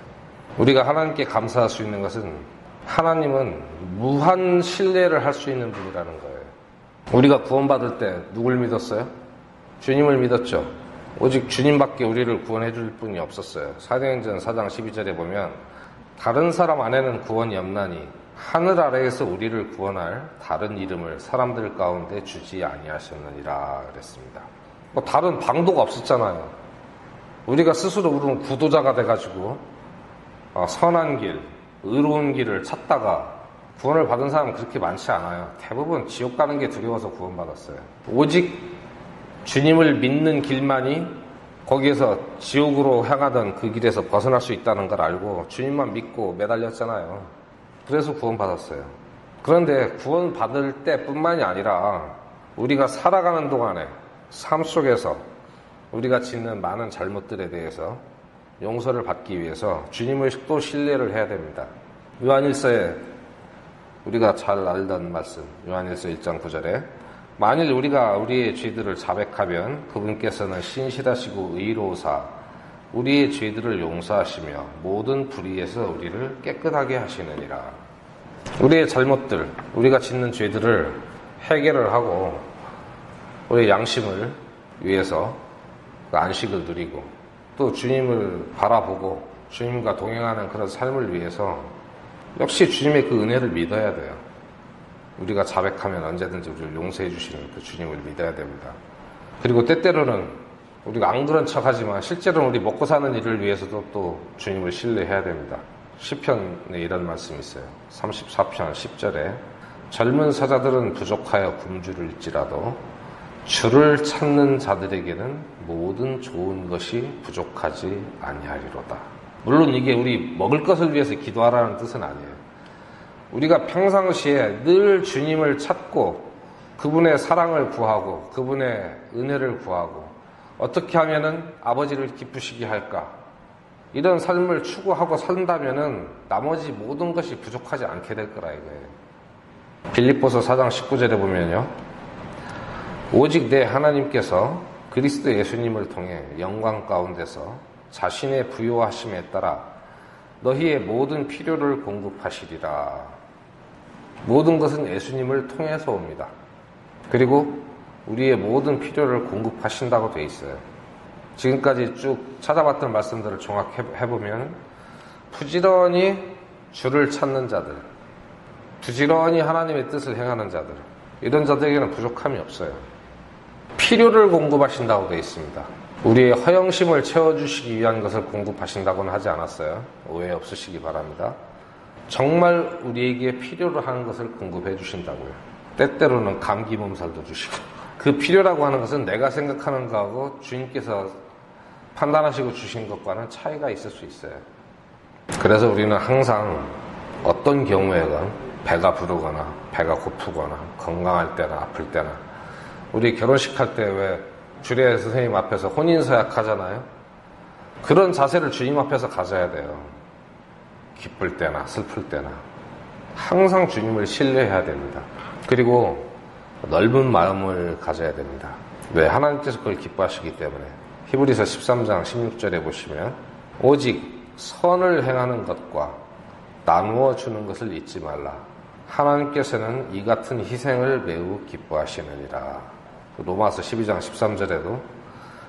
우리가 하나님께 감사할 수 있는 것은 하나님은 무한 신뢰를 할 수 있는 분이라는 거예요. 우리가 구원받을 때 누굴 믿었어요? 주님을 믿었죠. 오직 주님밖에 우리를 구원해 줄 분이 없었어요. 사도행전 4장 12절에 보면 다른 사람 안에는 구원이 없나니 하늘 아래에서 우리를 구원할 다른 이름을 사람들 가운데 주지 아니하셨느니라 그랬습니다. 뭐 다른 방도가 없었잖아요. 우리가 스스로 우리는 구도자가 돼가지고 선한 길, 의로운 길을 찾다가 구원을 받은 사람은 그렇게 많지 않아요. 대부분 지옥 가는 게 두려워서 구원받았어요. 오직 주님을 믿는 길만이 거기에서 지옥으로 향하던 그 길에서 벗어날 수 있다는 걸 알고 주님만 믿고 매달렸잖아요. 그래서 구원받았어요. 그런데 구원받을 때뿐만이 아니라 우리가 살아가는 동안에 삶 속에서 우리가 짓는 많은 잘못들에 대해서 용서를 받기 위해서 주님을 또 신뢰를 해야 됩니다. 요한일서에 우리가 잘 알던 말씀, 요한일서 1장 9절에 만일 우리가 우리의 죄들을 자백하면 그분께서는 신실하시고 의로우사 우리의 죄들을 용서하시며 모든 불의에서 우리를 깨끗하게 하시느니라. 우리의 잘못들, 우리가 짓는 죄들을 해결을 하고 우리의 양심을 위해서 그 안식을 누리고 또 주님을 바라보고 주님과 동행하는 그런 삶을 위해서 역시 주님의 그 은혜를 믿어야 돼요. 우리가 자백하면 언제든지 우리를 용서해 주시는 그 주님을 믿어야 됩니다. 그리고 때때로는 우리가 안 그런 척하지만 실제로는 우리 먹고 사는 일을 위해서도 또 주님을 신뢰해야 됩니다. 시편에 이런 말씀이 있어요. 34편 10절에 젊은 사자들은 부족하여 굶주릴지라도 주를 찾는 자들에게는 모든 좋은 것이 부족하지 아니하리로다. 물론 이게 우리 먹을 것을 위해서 기도하라는 뜻은 아니에요. 우리가 평상시에 늘 주님을 찾고 그분의 사랑을 구하고 그분의 은혜를 구하고 어떻게 하면은 아버지를 기쁘시게 할까? 이런 삶을 추구하고 산다면은 나머지 모든 것이 부족하지 않게 될 거라 이거예요. 빌립보서 4장 19절에 보면요. 오직 내 하나님께서 그리스도 예수님을 통해 영광 가운데서 자신의 부요하심에 따라 너희의 모든 필요를 공급하시리라. 모든 것은 예수님을 통해서 옵니다. 그리고 우리의 모든 필요를 공급하신다고 돼 있어요. 지금까지 쭉 찾아봤던 말씀들을 종합해보면 부지런히 주를 찾는 자들, 부지런히 하나님의 뜻을 행하는 자들, 이런 자들에게는 부족함이 없어요. 필요를 공급하신다고 돼 있습니다. 우리의 허영심을 채워주시기 위한 것을 공급하신다고는 하지 않았어요. 오해 없으시기 바랍니다. 정말 우리에게 필요로 하는 것을 공급해 주신다고요. 때때로는 감기 몸살도 주시고 그 필요라고 하는 것은 내가 생각하는 거하고 주님께서 판단하시고 주신 것과는 차이가 있을 수 있어요. 그래서 우리는 항상 어떤 경우에건 배가 부르거나 배가 고프거나 건강할 때나 아플 때나 우리 결혼식 할 때 왜 주례 선생님 앞에서 혼인서약 하잖아요. 그런 자세를 주님 앞에서 가져야 돼요. 기쁠 때나 슬플 때나 항상 주님을 신뢰해야 됩니다. 그리고 넓은 마음을 가져야 됩니다. 왜? 하나님께서 그걸 기뻐하시기 때문에. 히브리서 13장 16절에 보시면 오직 선을 행하는 것과 나누어 주는 것을 잊지 말라. 하나님께서는 이 같은 희생을 매우 기뻐하시느니라. 로마서 12장 13절에도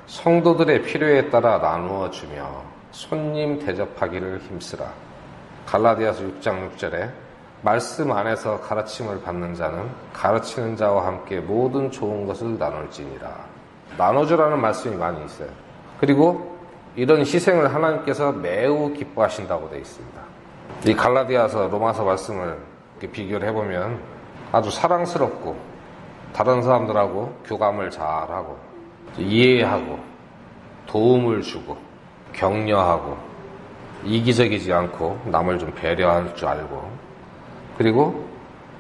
성도들의 필요에 따라 나누어 주며 손님 대접하기를 힘쓰라. 갈라디아서 6장 6절에 말씀 안에서 가르침을 받는 자는 가르치는 자와 함께 모든 좋은 것을 나눌지니라. 나눠주라는 말씀이 많이 있어요. 그리고 이런 희생을 하나님께서 매우 기뻐하신다고 되어 있습니다. 이 갈라디아서 로마서 말씀을 이렇게 비교를 해보면 아주 사랑스럽고 다른 사람들하고 교감을 잘하고 이해하고 도움을 주고 격려하고 이기적이지 않고 남을 좀 배려할 줄 알고 그리고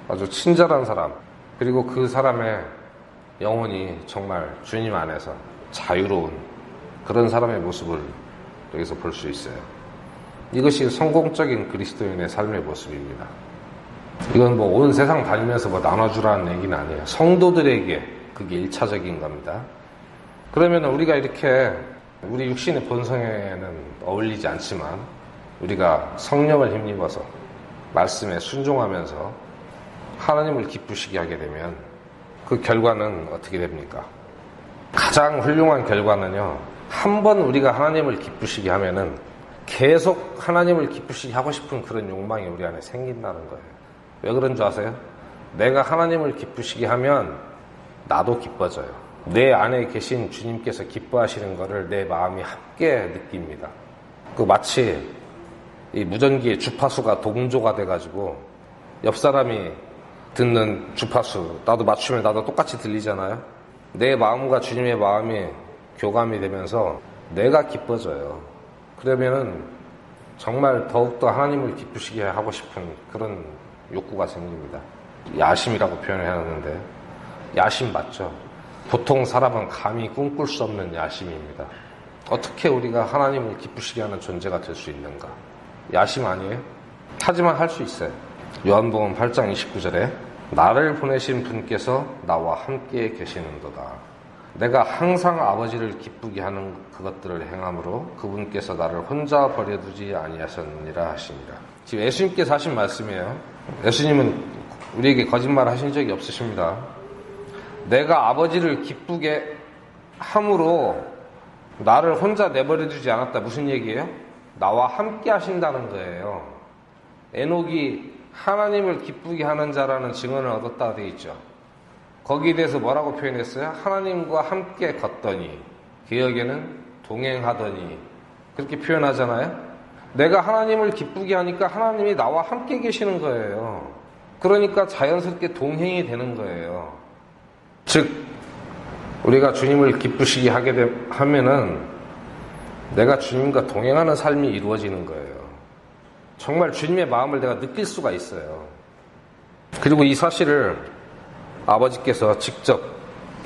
아주 친절한 사람 그리고 그 사람의 영혼이 정말 주님 안에서 자유로운 그런 사람의 모습을 여기서 볼 수 있어요. 이것이 성공적인 그리스도인의 삶의 모습입니다. 이건 뭐 온 세상 다니면서 뭐 나눠주라는 얘기는 아니에요. 성도들에게 그게 1차적인 겁니다. 그러면 우리가 이렇게 우리 육신의 본성에는 어울리지 않지만 우리가 성령을 힘입어서 말씀에 순종하면서 하나님을 기쁘시게 하게 되면 그 결과는 어떻게 됩니까? 가장 훌륭한 결과는요, 한 번 우리가 하나님을 기쁘시게 하면은 계속 하나님을 기쁘시게 하고 싶은 그런 욕망이 우리 안에 생긴다는 거예요. 왜 그런 줄 아세요? 내가 하나님을 기쁘시게 하면 나도 기뻐져요. 내 안에 계신 주님께서 기뻐하시는 것을 내 마음이 함께 느낍니다. 그 마치 이 무전기의 주파수가 동조가 돼가지고 옆 사람이 듣는 주파수 나도 맞추면 나도 똑같이 들리잖아요. 내 마음과 주님의 마음이 교감이 되면서 내가 기뻐져요. 그러면은 정말 더욱더 하나님을 기쁘시게 하고 싶은 그런 욕구가 생깁니다. 야심이라고 표현을 해놨는데 야심 맞죠? 보통 사람은 감히 꿈꿀 수 없는 야심입니다. 어떻게 우리가 하나님을 기쁘시게 하는 존재가 될 수 있는가? 야심 아니에요? 하지만 할 수 있어요. 요한복음 8장 29절에 나를 보내신 분께서 나와 함께 계시는도다. 내가 항상 아버지를 기쁘게 하는 그것들을 행함으로 그분께서 나를 혼자 버려두지 아니하셨느니라 하시니라. 지금 예수님께서 하신 말씀이에요. 예수님은 우리에게 거짓말 하신 적이 없으십니다. 내가 아버지를 기쁘게 함으로 나를 혼자 내버려두지 않았다. 무슨 얘기예요? 나와 함께 하신다는 거예요. 에녹이 하나님을 기쁘게 하는 자라는 증언을 얻었다 되어 있죠. 거기에 대해서 뭐라고 표현했어요? 하나님과 함께 걷더니, 개역에는 동행하더니, 그렇게 표현하잖아요. 내가 하나님을 기쁘게 하니까 하나님이 나와 함께 계시는 거예요. 그러니까 자연스럽게 동행이 되는 거예요. 즉 우리가 주님을 기쁘시게 하게 하면은 내가 주님과 동행하는 삶이 이루어지는 거예요. 정말 주님의 마음을 내가 느낄 수가 있어요. 그리고 이 사실을 아버지께서 직접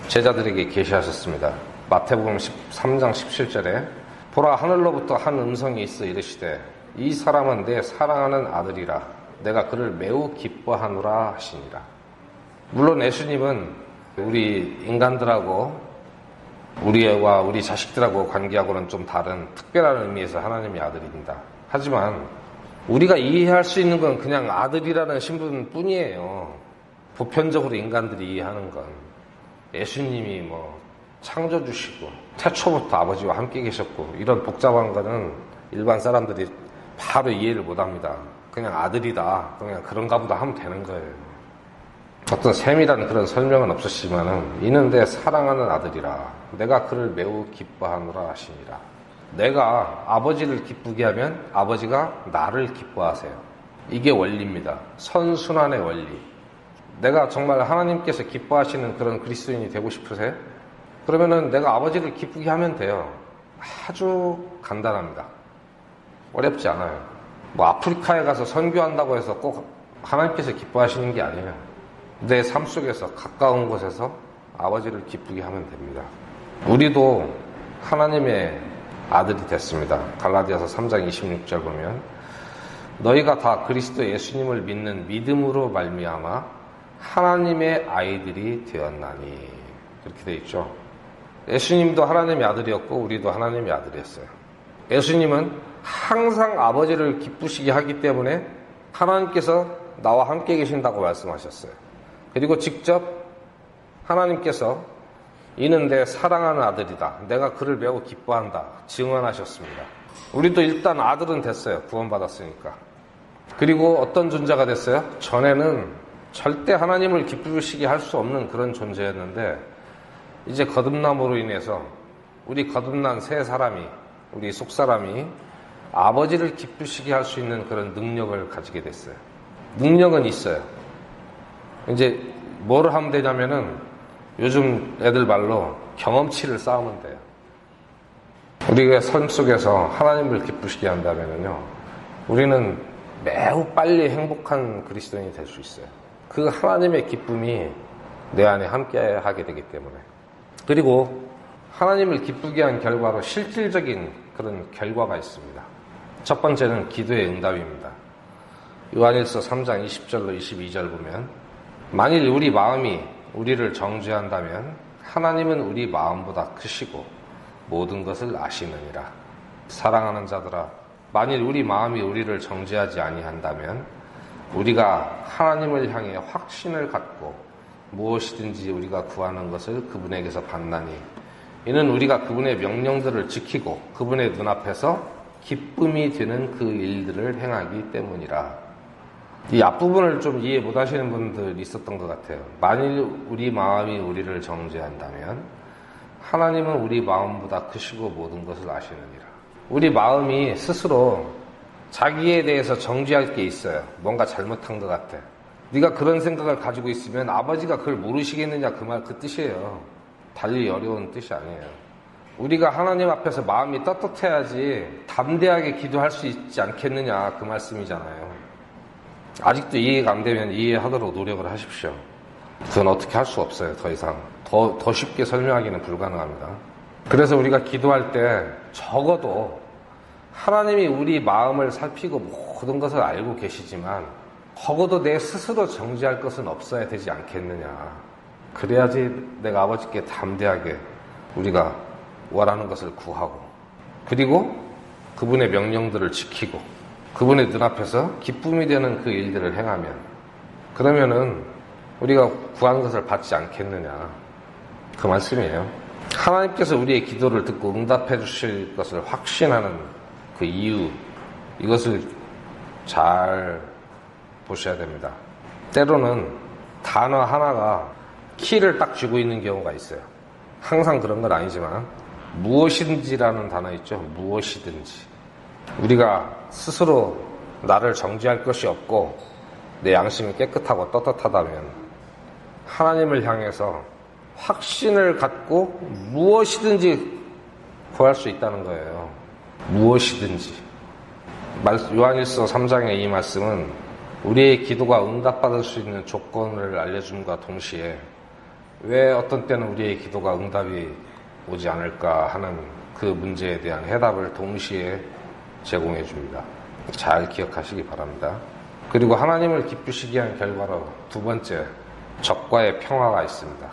제자들에게 계시하셨습니다. 마태복음 13장 17절에 보라 하늘로부터 한 음성이 있어 이르시되 이 사람은 내 사랑하는 아들이라 내가 그를 매우 기뻐하노라 하시니라. 물론 예수님은 우리 인간들하고 우리와 우리 자식들하고 관계하고는 좀 다른 특별한 의미에서 하나님의 아들입니다. 하지만 우리가 이해할 수 있는 건 그냥 아들이라는 신분뿐이에요. 보편적으로 인간들이 이해하는 건 예수님이 뭐 창조주시고 태초부터 아버지와 함께 계셨고 이런 복잡한 거는 일반 사람들이 바로 이해를 못합니다. 그냥 아들이다, 그냥 그런가 보다 하면 되는 거예요. 어떤 세밀한 그런 설명은 없으시지만은 이는 내 사랑하는 아들이라 내가 그를 매우 기뻐하노라 하시니라. 내가 아버지를 기쁘게 하면 아버지가 나를 기뻐하세요. 이게 원리입니다. 선순환의 원리. 내가 정말 하나님께서 기뻐하시는 그런 그리스도인이 되고 싶으세요? 그러면은 내가 아버지를 기쁘게 하면 돼요. 아주 간단합니다. 어렵지 않아요. 뭐 아프리카에 가서 선교한다고 해서 꼭 하나님께서 기뻐하시는 게 아니에요. 내 삶 속에서 가까운 곳에서 아버지를 기쁘게 하면 됩니다. 우리도 하나님의 아들이 됐습니다. 갈라디아서 3장 26절 보면 너희가 다 그리스도 예수님을 믿는 믿음으로 말미암아 하나님의 아이들이 되었나니 그렇게 돼 있죠. 예수님도 하나님의 아들이었고 우리도 하나님의 아들이었어요. 예수님은 항상 아버지를 기쁘시게 하기 때문에 하나님께서 나와 함께 계신다고 말씀하셨어요. 그리고 직접 하나님께서 이는 내 사랑하는 아들이다. 내가 그를 매우 기뻐한다. 증언하셨습니다. 우리도 일단 아들은 됐어요. 구원받았으니까. 그리고 어떤 존재가 됐어요? 전에는 절대 하나님을 기쁘시게 할 수 없는 그런 존재였는데 이제 거듭남으로 인해서 우리 거듭난 새 사람이, 우리 속사람이 아버지를 기쁘시게 할 수 있는 그런 능력을 가지게 됐어요. 능력은 있어요. 이제 뭘 하면 되냐면은 요즘 애들 말로 경험치를 쌓으면 돼요. 우리가 삶 속에서 하나님을 기쁘시게 한다면요, 우리는 매우 빨리 행복한 그리스도인이 될 수 있어요. 그 하나님의 기쁨이 내 안에 함께 하게 되기 때문에. 그리고 하나님을 기쁘게 한 결과로 실질적인 그런 결과가 있습니다. 첫 번째는 기도의 응답입니다. 요한일서 3장 20절로 22절 보면, 만일 우리 마음이 우리를 정죄한다면 하나님은 우리 마음보다 크시고 모든 것을 아시느니라. 사랑하는 자들아, 만일 우리 마음이 우리를 정죄하지 아니한다면 우리가 하나님을 향해 확신을 갖고 무엇이든지 우리가 구하는 것을 그분에게서 받나니, 이는 우리가 그분의 명령들을 지키고 그분의 눈앞에서 기쁨이 되는 그 일들을 행하기 때문이라. 이 앞부분을 좀 이해 못하시는 분들이 있었던 것 같아요. 만일 우리 마음이 우리를 정죄한다면 하나님은 우리 마음보다 크시고 모든 것을 아시느니라. 우리 마음이 스스로 자기에 대해서 정죄할 게 있어요. 뭔가 잘못한 것 같아. 네가 그런 생각을 가지고 있으면 아버지가 그걸 모르시겠느냐, 그 뜻이에요. 달리 어려운 뜻이 아니에요. 우리가 하나님 앞에서 마음이 떳떳해야지 담대하게 기도할 수 있지 않겠느냐, 그 말씀이잖아요. 아직도 이해가 안 되면 이해하도록 노력을 하십시오. 그건 어떻게 할 수 없어요. 더 이상 더 쉽게 설명하기는 불가능합니다. 그래서 우리가 기도할 때 적어도 하나님이 우리 마음을 살피고 모든 것을 알고 계시지만 적어도 내 스스로 정죄할 것은 없어야 되지 않겠느냐. 그래야지 내가 아버지께 담대하게 우리가 원하는 것을 구하고, 그리고 그분의 명령들을 지키고 그분의 눈앞에서 기쁨이 되는 그 일들을 행하면, 그러면은 우리가 구한 것을 받지 않겠느냐, 그 말씀이에요. 하나님께서 우리의 기도를 듣고 응답해 주실 것을 확신하는 그 이유, 이것을 잘 보셔야 됩니다. 때로는 단어 하나가 키를 딱 쥐고 있는 경우가 있어요. 항상 그런 건 아니지만 무엇이든지라는 단어 있죠. 무엇이든지. 우리가 스스로 나를 정죄할 것이 없고 내 양심이 깨끗하고 떳떳하다면 하나님을 향해서 확신을 갖고 무엇이든지 구할 수 있다는 거예요. 무엇이든지. 요한일서 3장의 이 말씀은 우리의 기도가 응답받을 수 있는 조건을 알려줌과 동시에 왜 어떤 때는 우리의 기도가 응답이 오지 않을까 하는 그 문제에 대한 해답을 동시에 제공해 줍니다. 잘 기억하시기 바랍니다. 그리고 하나님을 기쁘시게 한 결과로 두 번째, 적과의 평화가 있습니다.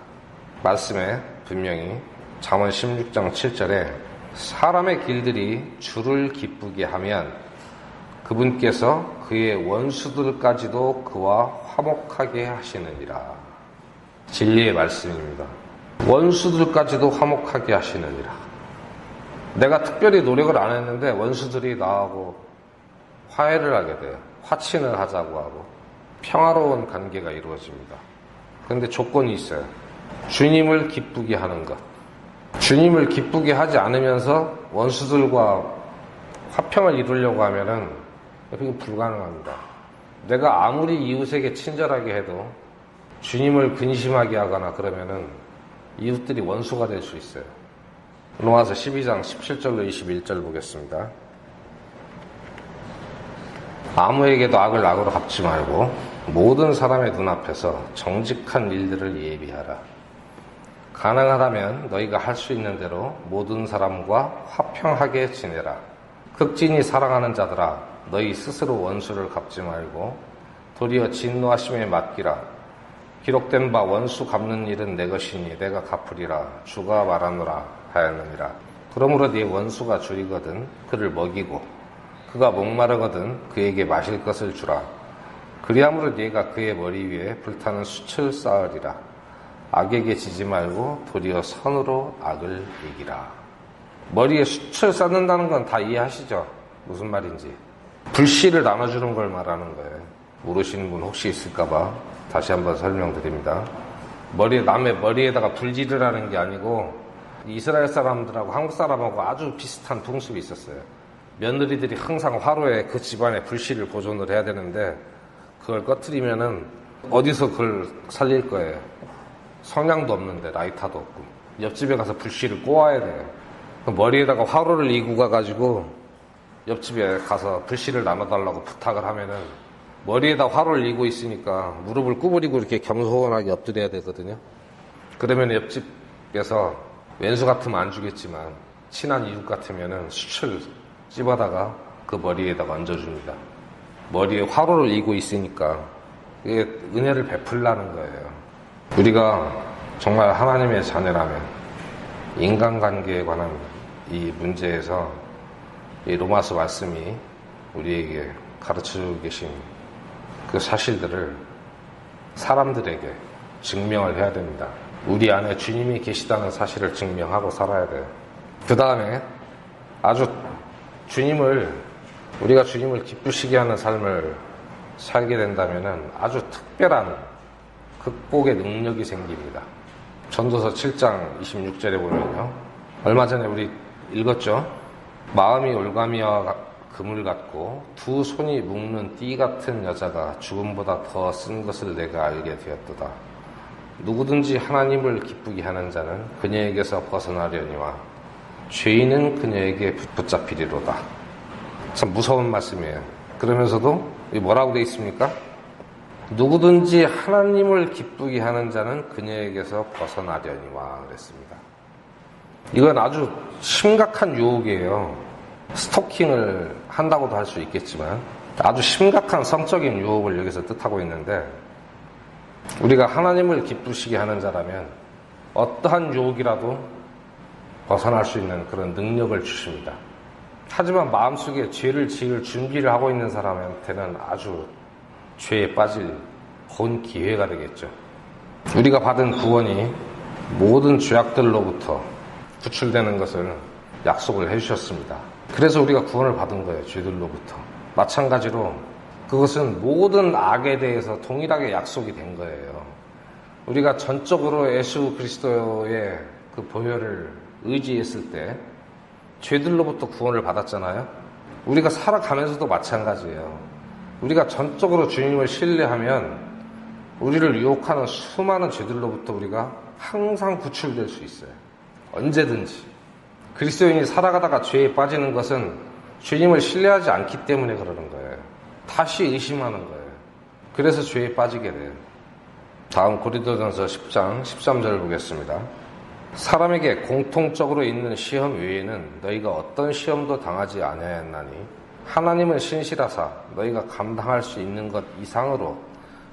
말씀에 분명히 잠언 16장 7절에 사람의 길들이 주를 기쁘게 하면 그분께서 그의 원수들까지도 그와 화목하게 하시느니라. 진리의 말씀입니다. 원수들까지도 화목하게 하시느니라. 내가 특별히 노력을 안 했는데 원수들이 나하고 화해를 하게 돼요. 화친을 하자고 하고 평화로운 관계가 이루어집니다. 그런데 조건이 있어요. 주님을 기쁘게 하는 것. 주님을 기쁘게 하지 않으면서 원수들과 화평을 이루려고 하면은 그게 불가능합니다. 내가 아무리 이웃에게 친절하게 해도 주님을 근심하게 하거나 그러면은 이웃들이 원수가 될 수 있어요. 로마서 12장 17절로 21절 보겠습니다. 아무에게도 악을 악으로 갚지 말고 모든 사람의 눈앞에서 정직한 일들을 예비하라. 가능하다면 너희가 할 수 있는 대로 모든 사람과 화평하게 지내라. 극진히 사랑하는 자들아, 너희 스스로 원수를 갚지 말고 도리어 진노하심에 맡기라. 기록된 바 원수 갚는 일은 내 것이니 내가 갚으리라. 주가 말하노라 하였느니라. 그러므로 네 원수가 줄이거든 그를 먹이고 그가 목마르거든 그에게 마실 것을 주라. 그리함으로 네가 그의 머리 위에 불타는 숯을 쌓으리라. 악에게 지지 말고 도리어 선으로 악을 이기라. 머리에 숯을 쌓는다는 건 다 이해하시죠? 무슨 말인지. 불씨를 나눠주는 걸 말하는 거예요. 모르시는 분 혹시 있을까봐 다시 한번 설명드립니다. 남의 머리에다가 불질을 하는 게 아니고 이스라엘 사람들하고 한국 사람하고 아주 비슷한 풍습이 있었어요. 며느리들이 항상 화로에 그 집안에 불씨를 보존을 해야 되는데 그걸 꺼트리면은 어디서 그걸 살릴 거예요. 성냥도 없는데 라이터도 없고 옆집에 가서 불씨를 꼬아야 돼요. 머리에다가 화로를 이고 가가지고 옆집에 가서 불씨를 나눠달라고 부탁을 하면은 머리에다 화로를 이고 있으니까 무릎을 구부리고 이렇게 겸손하게 엎드려야 되거든요. 그러면 옆집에서 왼수 같으면 안 주겠지만 친한 이웃 같으면은 숯을 찝어다가 그 머리에다가 얹어줍니다. 머리에 화로를 이고 있으니까 이게 은혜를 베풀라는 거예요. 우리가 정말 하나님의 자녀라면 인간관계에 관한 이 문제에서 이 로마서 말씀이 우리에게 가르쳐주고 계신 그 사실들을 사람들에게 증명을 해야 됩니다. 우리 안에 주님이 계시다는 사실을 증명하고 살아야 돼요. 그 다음에 아주 우리가 주님을 기쁘시게 하는 삶을 살게 된다면 아주 특별한 극복의 능력이 생깁니다. 전도서 7장 26절에 보면요. 얼마 전에 우리 읽었죠? 마음이 올가미와 금을 같고 두 손이 묶는 띠 같은 여자가 죽음보다 더 쓴 것을 내가 알게 되었도다. 누구든지 하나님을 기쁘게 하는 자는 그녀에게서 벗어나려니와 죄인은 그녀에게 붙잡히리로다. 참 무서운 말씀이에요. 그러면서도 뭐라고 되어 있습니까? 누구든지 하나님을 기쁘게 하는 자는 그녀에게서 벗어나려니와 그랬습니다. 이건 아주 심각한 유혹이에요. 스토킹을 한다고도 할 수 있겠지만 아주 심각한 성적인 유혹을 여기서 뜻하고 있는데 우리가 하나님을 기쁘시게 하는 자라면 어떠한 유혹이라도 벗어날 수 있는 그런 능력을 주십니다. 하지만 마음속에 죄를 지을 준비를 하고 있는 사람한테는 아주 죄에 빠질 본 기회가 되겠죠. 우리가 받은 구원이 모든 죄악들로부터 구출되는 것을 약속을 해주셨습니다. 그래서 우리가 구원을 받은 거예요. 죄들로부터. 마찬가지로 그것은 모든 악에 대해서 동일하게 약속이 된 거예요. 우리가 전적으로 예수 그리스도의 그 보혈을 의지했을 때 죄들로부터 구원을 받았잖아요. 우리가 살아가면서도 마찬가지예요. 우리가 전적으로 주님을 신뢰하면 우리를 유혹하는 수많은 죄들로부터 우리가 항상 구출될 수 있어요. 언제든지. 그리스도인이 살아가다가 죄에 빠지는 것은 주님을 신뢰하지 않기 때문에 그러는 거예요. 다시 의심하는 거예요. 그래서 죄에 빠지게 돼요. 다음 고린도전서 10장 13절 보겠습니다. 사람에게 공통적으로 있는 시험 외에는 너희가 어떤 시험도 당하지 아니하였나니 하나님은 신실하사 너희가 감당할 수 있는 것 이상으로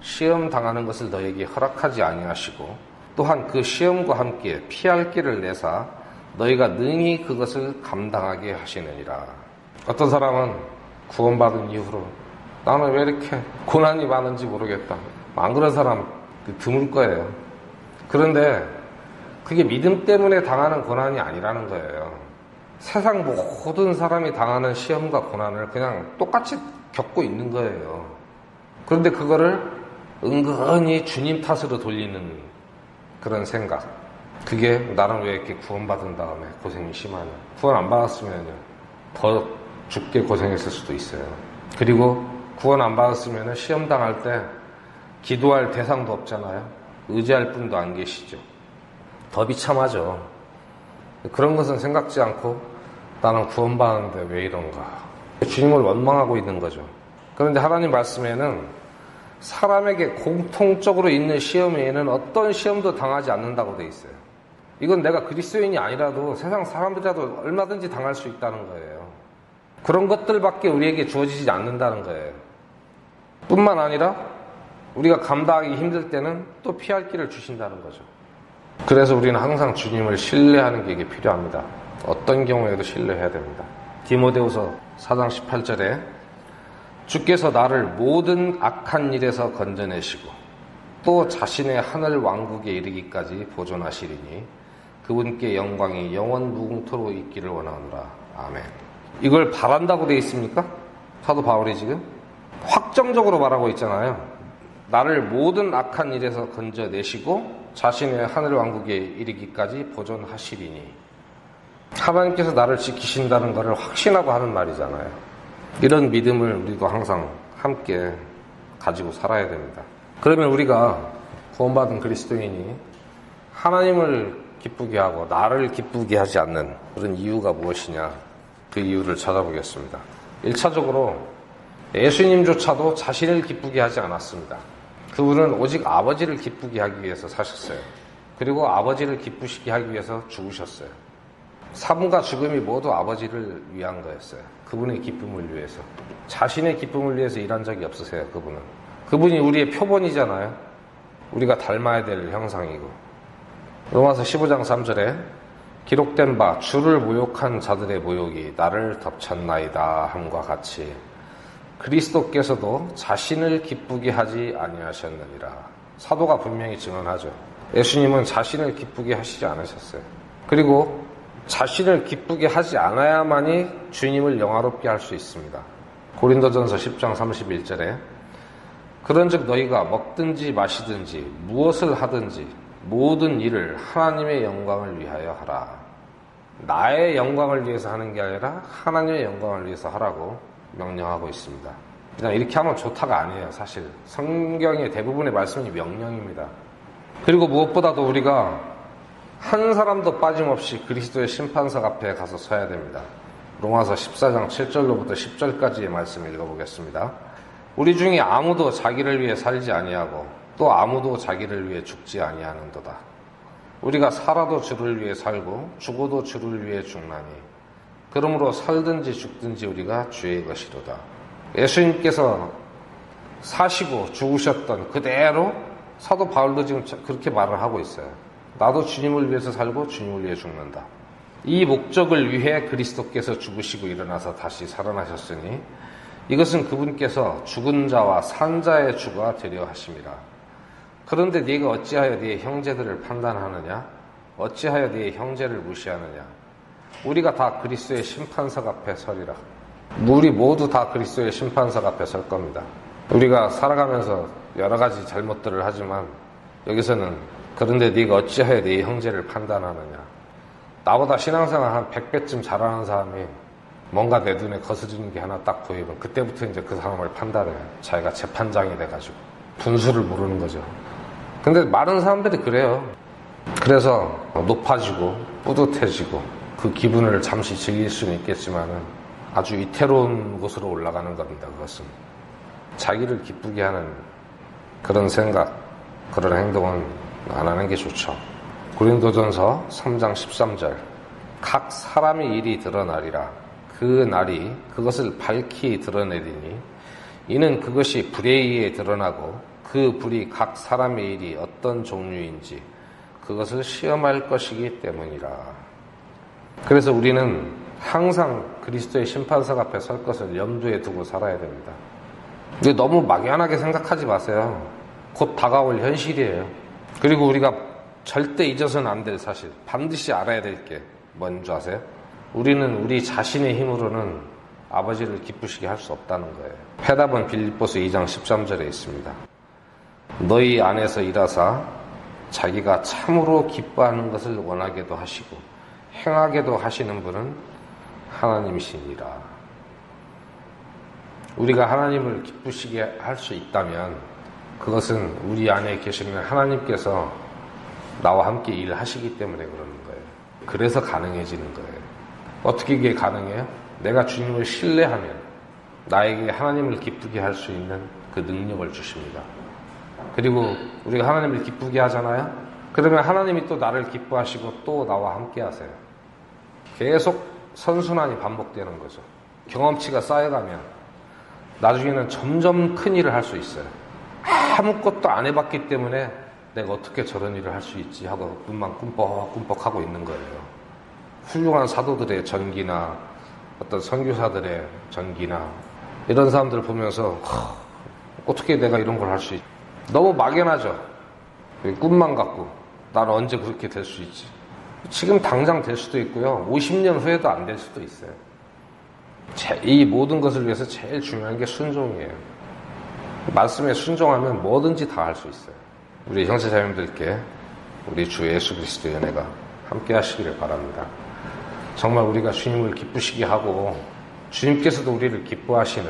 시험 당하는 것을 너희에게 허락하지 아니하시고 또한 그 시험과 함께 피할 길을 내사 너희가 능히 그것을 감당하게 하시느니라. 어떤 사람은 구원받은 이후로 나는 왜 이렇게 고난이 많은지 모르겠다. 안 그런 사람 드물 거예요. 그런데 그게 믿음 때문에 당하는 고난이 아니라는 거예요. 세상 모든 사람이 당하는 시험과 고난을 그냥 똑같이 겪고 있는 거예요. 그런데 그거를 은근히 주님 탓으로 돌리는 그런 생각. 그게 나는 왜 이렇게 구원받은 다음에 고생이 심하냐. 구원 안 받았으면 더 죽게 고생했을 수도 있어요. 그리고 구원 안 받았으면 시험 당할 때 기도할 대상도 없잖아요. 의지할 분도 안 계시죠. 더 비참하죠. 그런 것은 생각지 않고 나는 구원받았는데 왜 이런가. 주님을 원망하고 있는 거죠. 그런데 하나님 말씀에는 사람에게 공통적으로 있는 시험 외에는 어떤 시험도 당하지 않는다고 돼 있어요. 이건 내가 그리스도인이 아니라도 세상 사람들이라도 얼마든지 당할 수 있다는 거예요. 그런 것들밖에 우리에게 주어지지 않는다는 거예요. 뿐만 아니라 우리가 감당하기 힘들 때는 또 피할 길을 주신다는 거죠. 그래서 우리는 항상 주님을 신뢰하는 게 이게 필요합니다. 어떤 경우에도 신뢰해야 됩니다. 디모데후서 4장 18절에 주께서 나를 모든 악한 일에서 건져내시고 또 자신의 하늘 왕국에 이르기까지 보존하시리니 그분께 영광이 영원 무궁토록 있기를 원하노라. 아멘. 이걸 바란다고 돼 있습니까? 사도 바울이 지금 확정적으로 말하고 있잖아요. 나를 모든 악한 일에서 건져내시고 자신의 하늘 왕국에 이르기까지 보존하시리니. 하나님께서 나를 지키신다는 것을 확신하고 하는 말이잖아요. 이런 믿음을 우리도 항상 함께 가지고 살아야 됩니다. 그러면 우리가 구원받은 그리스도인이 하나님을 기쁘게 하고 나를 기쁘게 하지 않는 그런 이유가 무엇이냐, 그 이유를 찾아보겠습니다. 1차적으로 예수님조차도 자신을 기쁘게 하지 않았습니다. 그분은 오직 아버지를 기쁘게 하기 위해서 사셨어요. 그리고 아버지를 기쁘시게 하기 위해서 죽으셨어요. 삶과 죽음이 모두 아버지를 위한 거였어요. 그분의 기쁨을 위해서. 자신의 기쁨을 위해서 일한 적이 없으세요. 그분이 우리의 표본이잖아요. 우리가 닮아야 될 형상이고. 로마서 15장 3절에 기록된 바 주를 모욕한 자들의 모욕이 나를 덮쳤나이다 함과 같이 그리스도께서도 자신을 기쁘게 하지 아니하셨느니라. 사도가 분명히 증언하죠. 예수님은 자신을 기쁘게 하시지 않으셨어요. 그리고 자신을 기쁘게 하지 않아야만이 주님을 영화롭게 할 수 있습니다. 고린도전서 10장 31절에 그런즉 너희가 먹든지 마시든지 무엇을 하든지 모든 일을 하나님의 영광을 위하여 하라. 나의 영광을 위해서 하는 게 아니라 하나님의 영광을 위해서 하라고 명령하고 있습니다. 그냥 이렇게 하면 좋다가 아니에요. 사실 성경의 대부분의 말씀이 명령입니다. 그리고 무엇보다도 우리가 한 사람도 빠짐없이 그리스도의 심판석 앞에 가서 서야 됩니다. 로마서 14장 7절로부터 10절까지의 말씀 읽어보겠습니다. 우리 중에 아무도 자기를 위해 살지 아니하고 또 아무도 자기를 위해 죽지 아니하는도다. 우리가 살아도 주를 위해 살고 죽어도 주를 위해 죽나니 그러므로 살든지 죽든지 우리가 주의 것이로다. 예수님께서 사시고 죽으셨던 그대로 사도 바울도 지금 그렇게 말을 하고 있어요. 나도 주님을 위해서 살고 주님을 위해 죽는다. 이 목적을 위해 그리스도께서 죽으시고 일어나서 다시 살아나셨으니 이것은 그분께서 죽은 자와 산 자의 주가 되려 하심이라. 그런데 네가 어찌하여 네 형제들을 판단하느냐? 어찌하여 네 형제를 무시하느냐? 우리가 다 그리스도의 심판석 앞에 서리라. 우리 모두 다 그리스도의 심판석 앞에 설 겁니다. 우리가 살아가면서 여러 가지 잘못들을 하지만 여기서는 그런데 네가 어찌하여 네 형제를 판단하느냐? 나보다 신앙생활 한 100배쯤 잘하는 사람이 뭔가 내 눈에 거스르는 게 하나 딱 보이면 그때부터 이제 그 사람을 판단해요. 자기가 재판장이 돼가지고 분수를 모르는 거죠. 근데 많은 사람들이 그래요. 그래서 높아지고 뿌듯해지고 그 기분을 잠시 즐길 수는 있겠지만은 아주 이태로운 곳으로 올라가는 겁니다. 그것은 자기를 기쁘게 하는 그런 생각, 그런 행동은 안 하는 게 좋죠. 고린도전서 3장 13절 각 사람의 일이 드러나리라. 그 날이 그것을 밝히 드러내리니 이는 그것이 불에 의해 드러나고 그 불이 각 사람의 일이 어떤 종류인지 그것을 시험할 것이기 때문이라. 그래서 우리는 항상 그리스도의 심판석 앞에 설 것을 염두에 두고 살아야 됩니다. 근데 너무 막연하게 생각하지 마세요. 곧 다가올 현실이에요. 그리고 우리가 절대 잊어서는 안 될 사실, 반드시 알아야 될 게 뭔지 아세요? 우리는 우리 자신의 힘으로는 아버지를 기쁘시게 할 수 없다는 거예요. 해답은 빌립보서 2장 13절에 있습니다. 너희 안에서 일하사 자기가 참으로 기뻐하는 것을 원하게도 하시고 행하게도 하시는 분은 하나님이시니라. 우리가 하나님을 기쁘시게 할 수 있다면 그것은 우리 안에 계시는 하나님께서 나와 함께 일하시기 때문에 그러는 거예요. 그래서 가능해지는 거예요. 어떻게 이게 가능해요? 내가 주님을 신뢰하면 나에게 하나님을 기쁘게 할 수 있는 그 능력을 주십니다. 그리고 우리가 하나님을 기쁘게 하잖아요? 그러면 하나님이 또 나를 기뻐하시고 또 나와 함께 하세요. 계속 선순환이 반복되는 거죠. 경험치가 쌓여가면 나중에는 점점 큰 일을 할 수 있어요. 아무것도 안 해봤기 때문에 내가 어떻게 저런 일을 할 수 있지 하고 눈만 꿈뻑꿈뻑 하고 있는 거예요. 훌륭한 사도들의 전기나 어떤 선교사들의 전기나 이런 사람들을 보면서 어떻게 내가 이런 걸 할 수 있지? 너무 막연하죠. 꿈만 갖고 난 언제 그렇게 될 수 있지? 지금 당장 될 수도 있고요. 50년 후에도 안 될 수도 있어요. 이 모든 것을 위해서 제일 중요한 게 순종이에요. 말씀에 순종하면 뭐든지 다 할 수 있어요. 우리 형제자매님들께 우리 주 예수 그리스도의 은혜가 함께 하시기를 바랍니다. 정말 우리가 주님을 기쁘시게 하고 주님께서도 우리를 기뻐하시는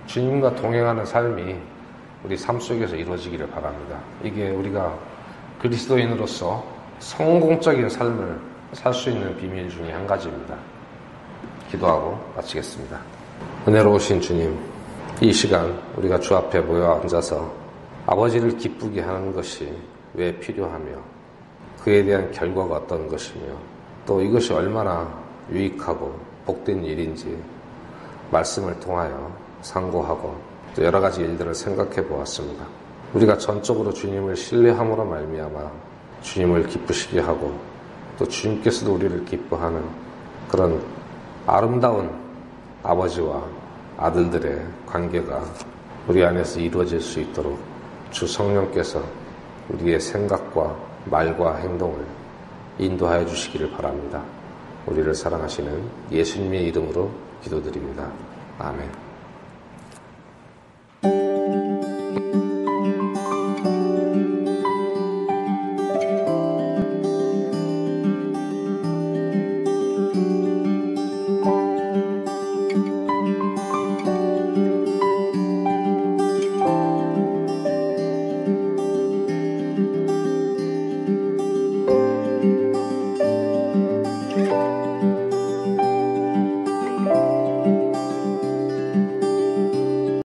주님과 동행하는 삶이 우리 삶 속에서 이루어지기를 바랍니다. 이게 우리가 그리스도인으로서 성공적인 삶을 살 수 있는 비밀 중에 한 가지입니다. 기도하고 마치겠습니다. 은혜로우신 주님, 이 시간 우리가 주 앞에 모여 앉아서 아버지를 기쁘게 하는 것이 왜 필요하며 그에 대한 결과가 어떤 것이며 또 이것이 얼마나 유익하고 복된 일인지 말씀을 통하여 상고하고 또 여러 가지 일들을 생각해 보았습니다. 우리가 전적으로 주님을 신뢰함으로 말미암아 주님을 기쁘시게 하고 또 주님께서도 우리를 기뻐하는 그런 아름다운 아버지와 아들들의 관계가 우리 안에서 이루어질 수 있도록 주 성령께서 우리의 생각과 말과 행동을 인도하여 주시기를 바랍니다. 우리를 사랑하시는 예수님의 이름으로 기도드립니다. 아멘.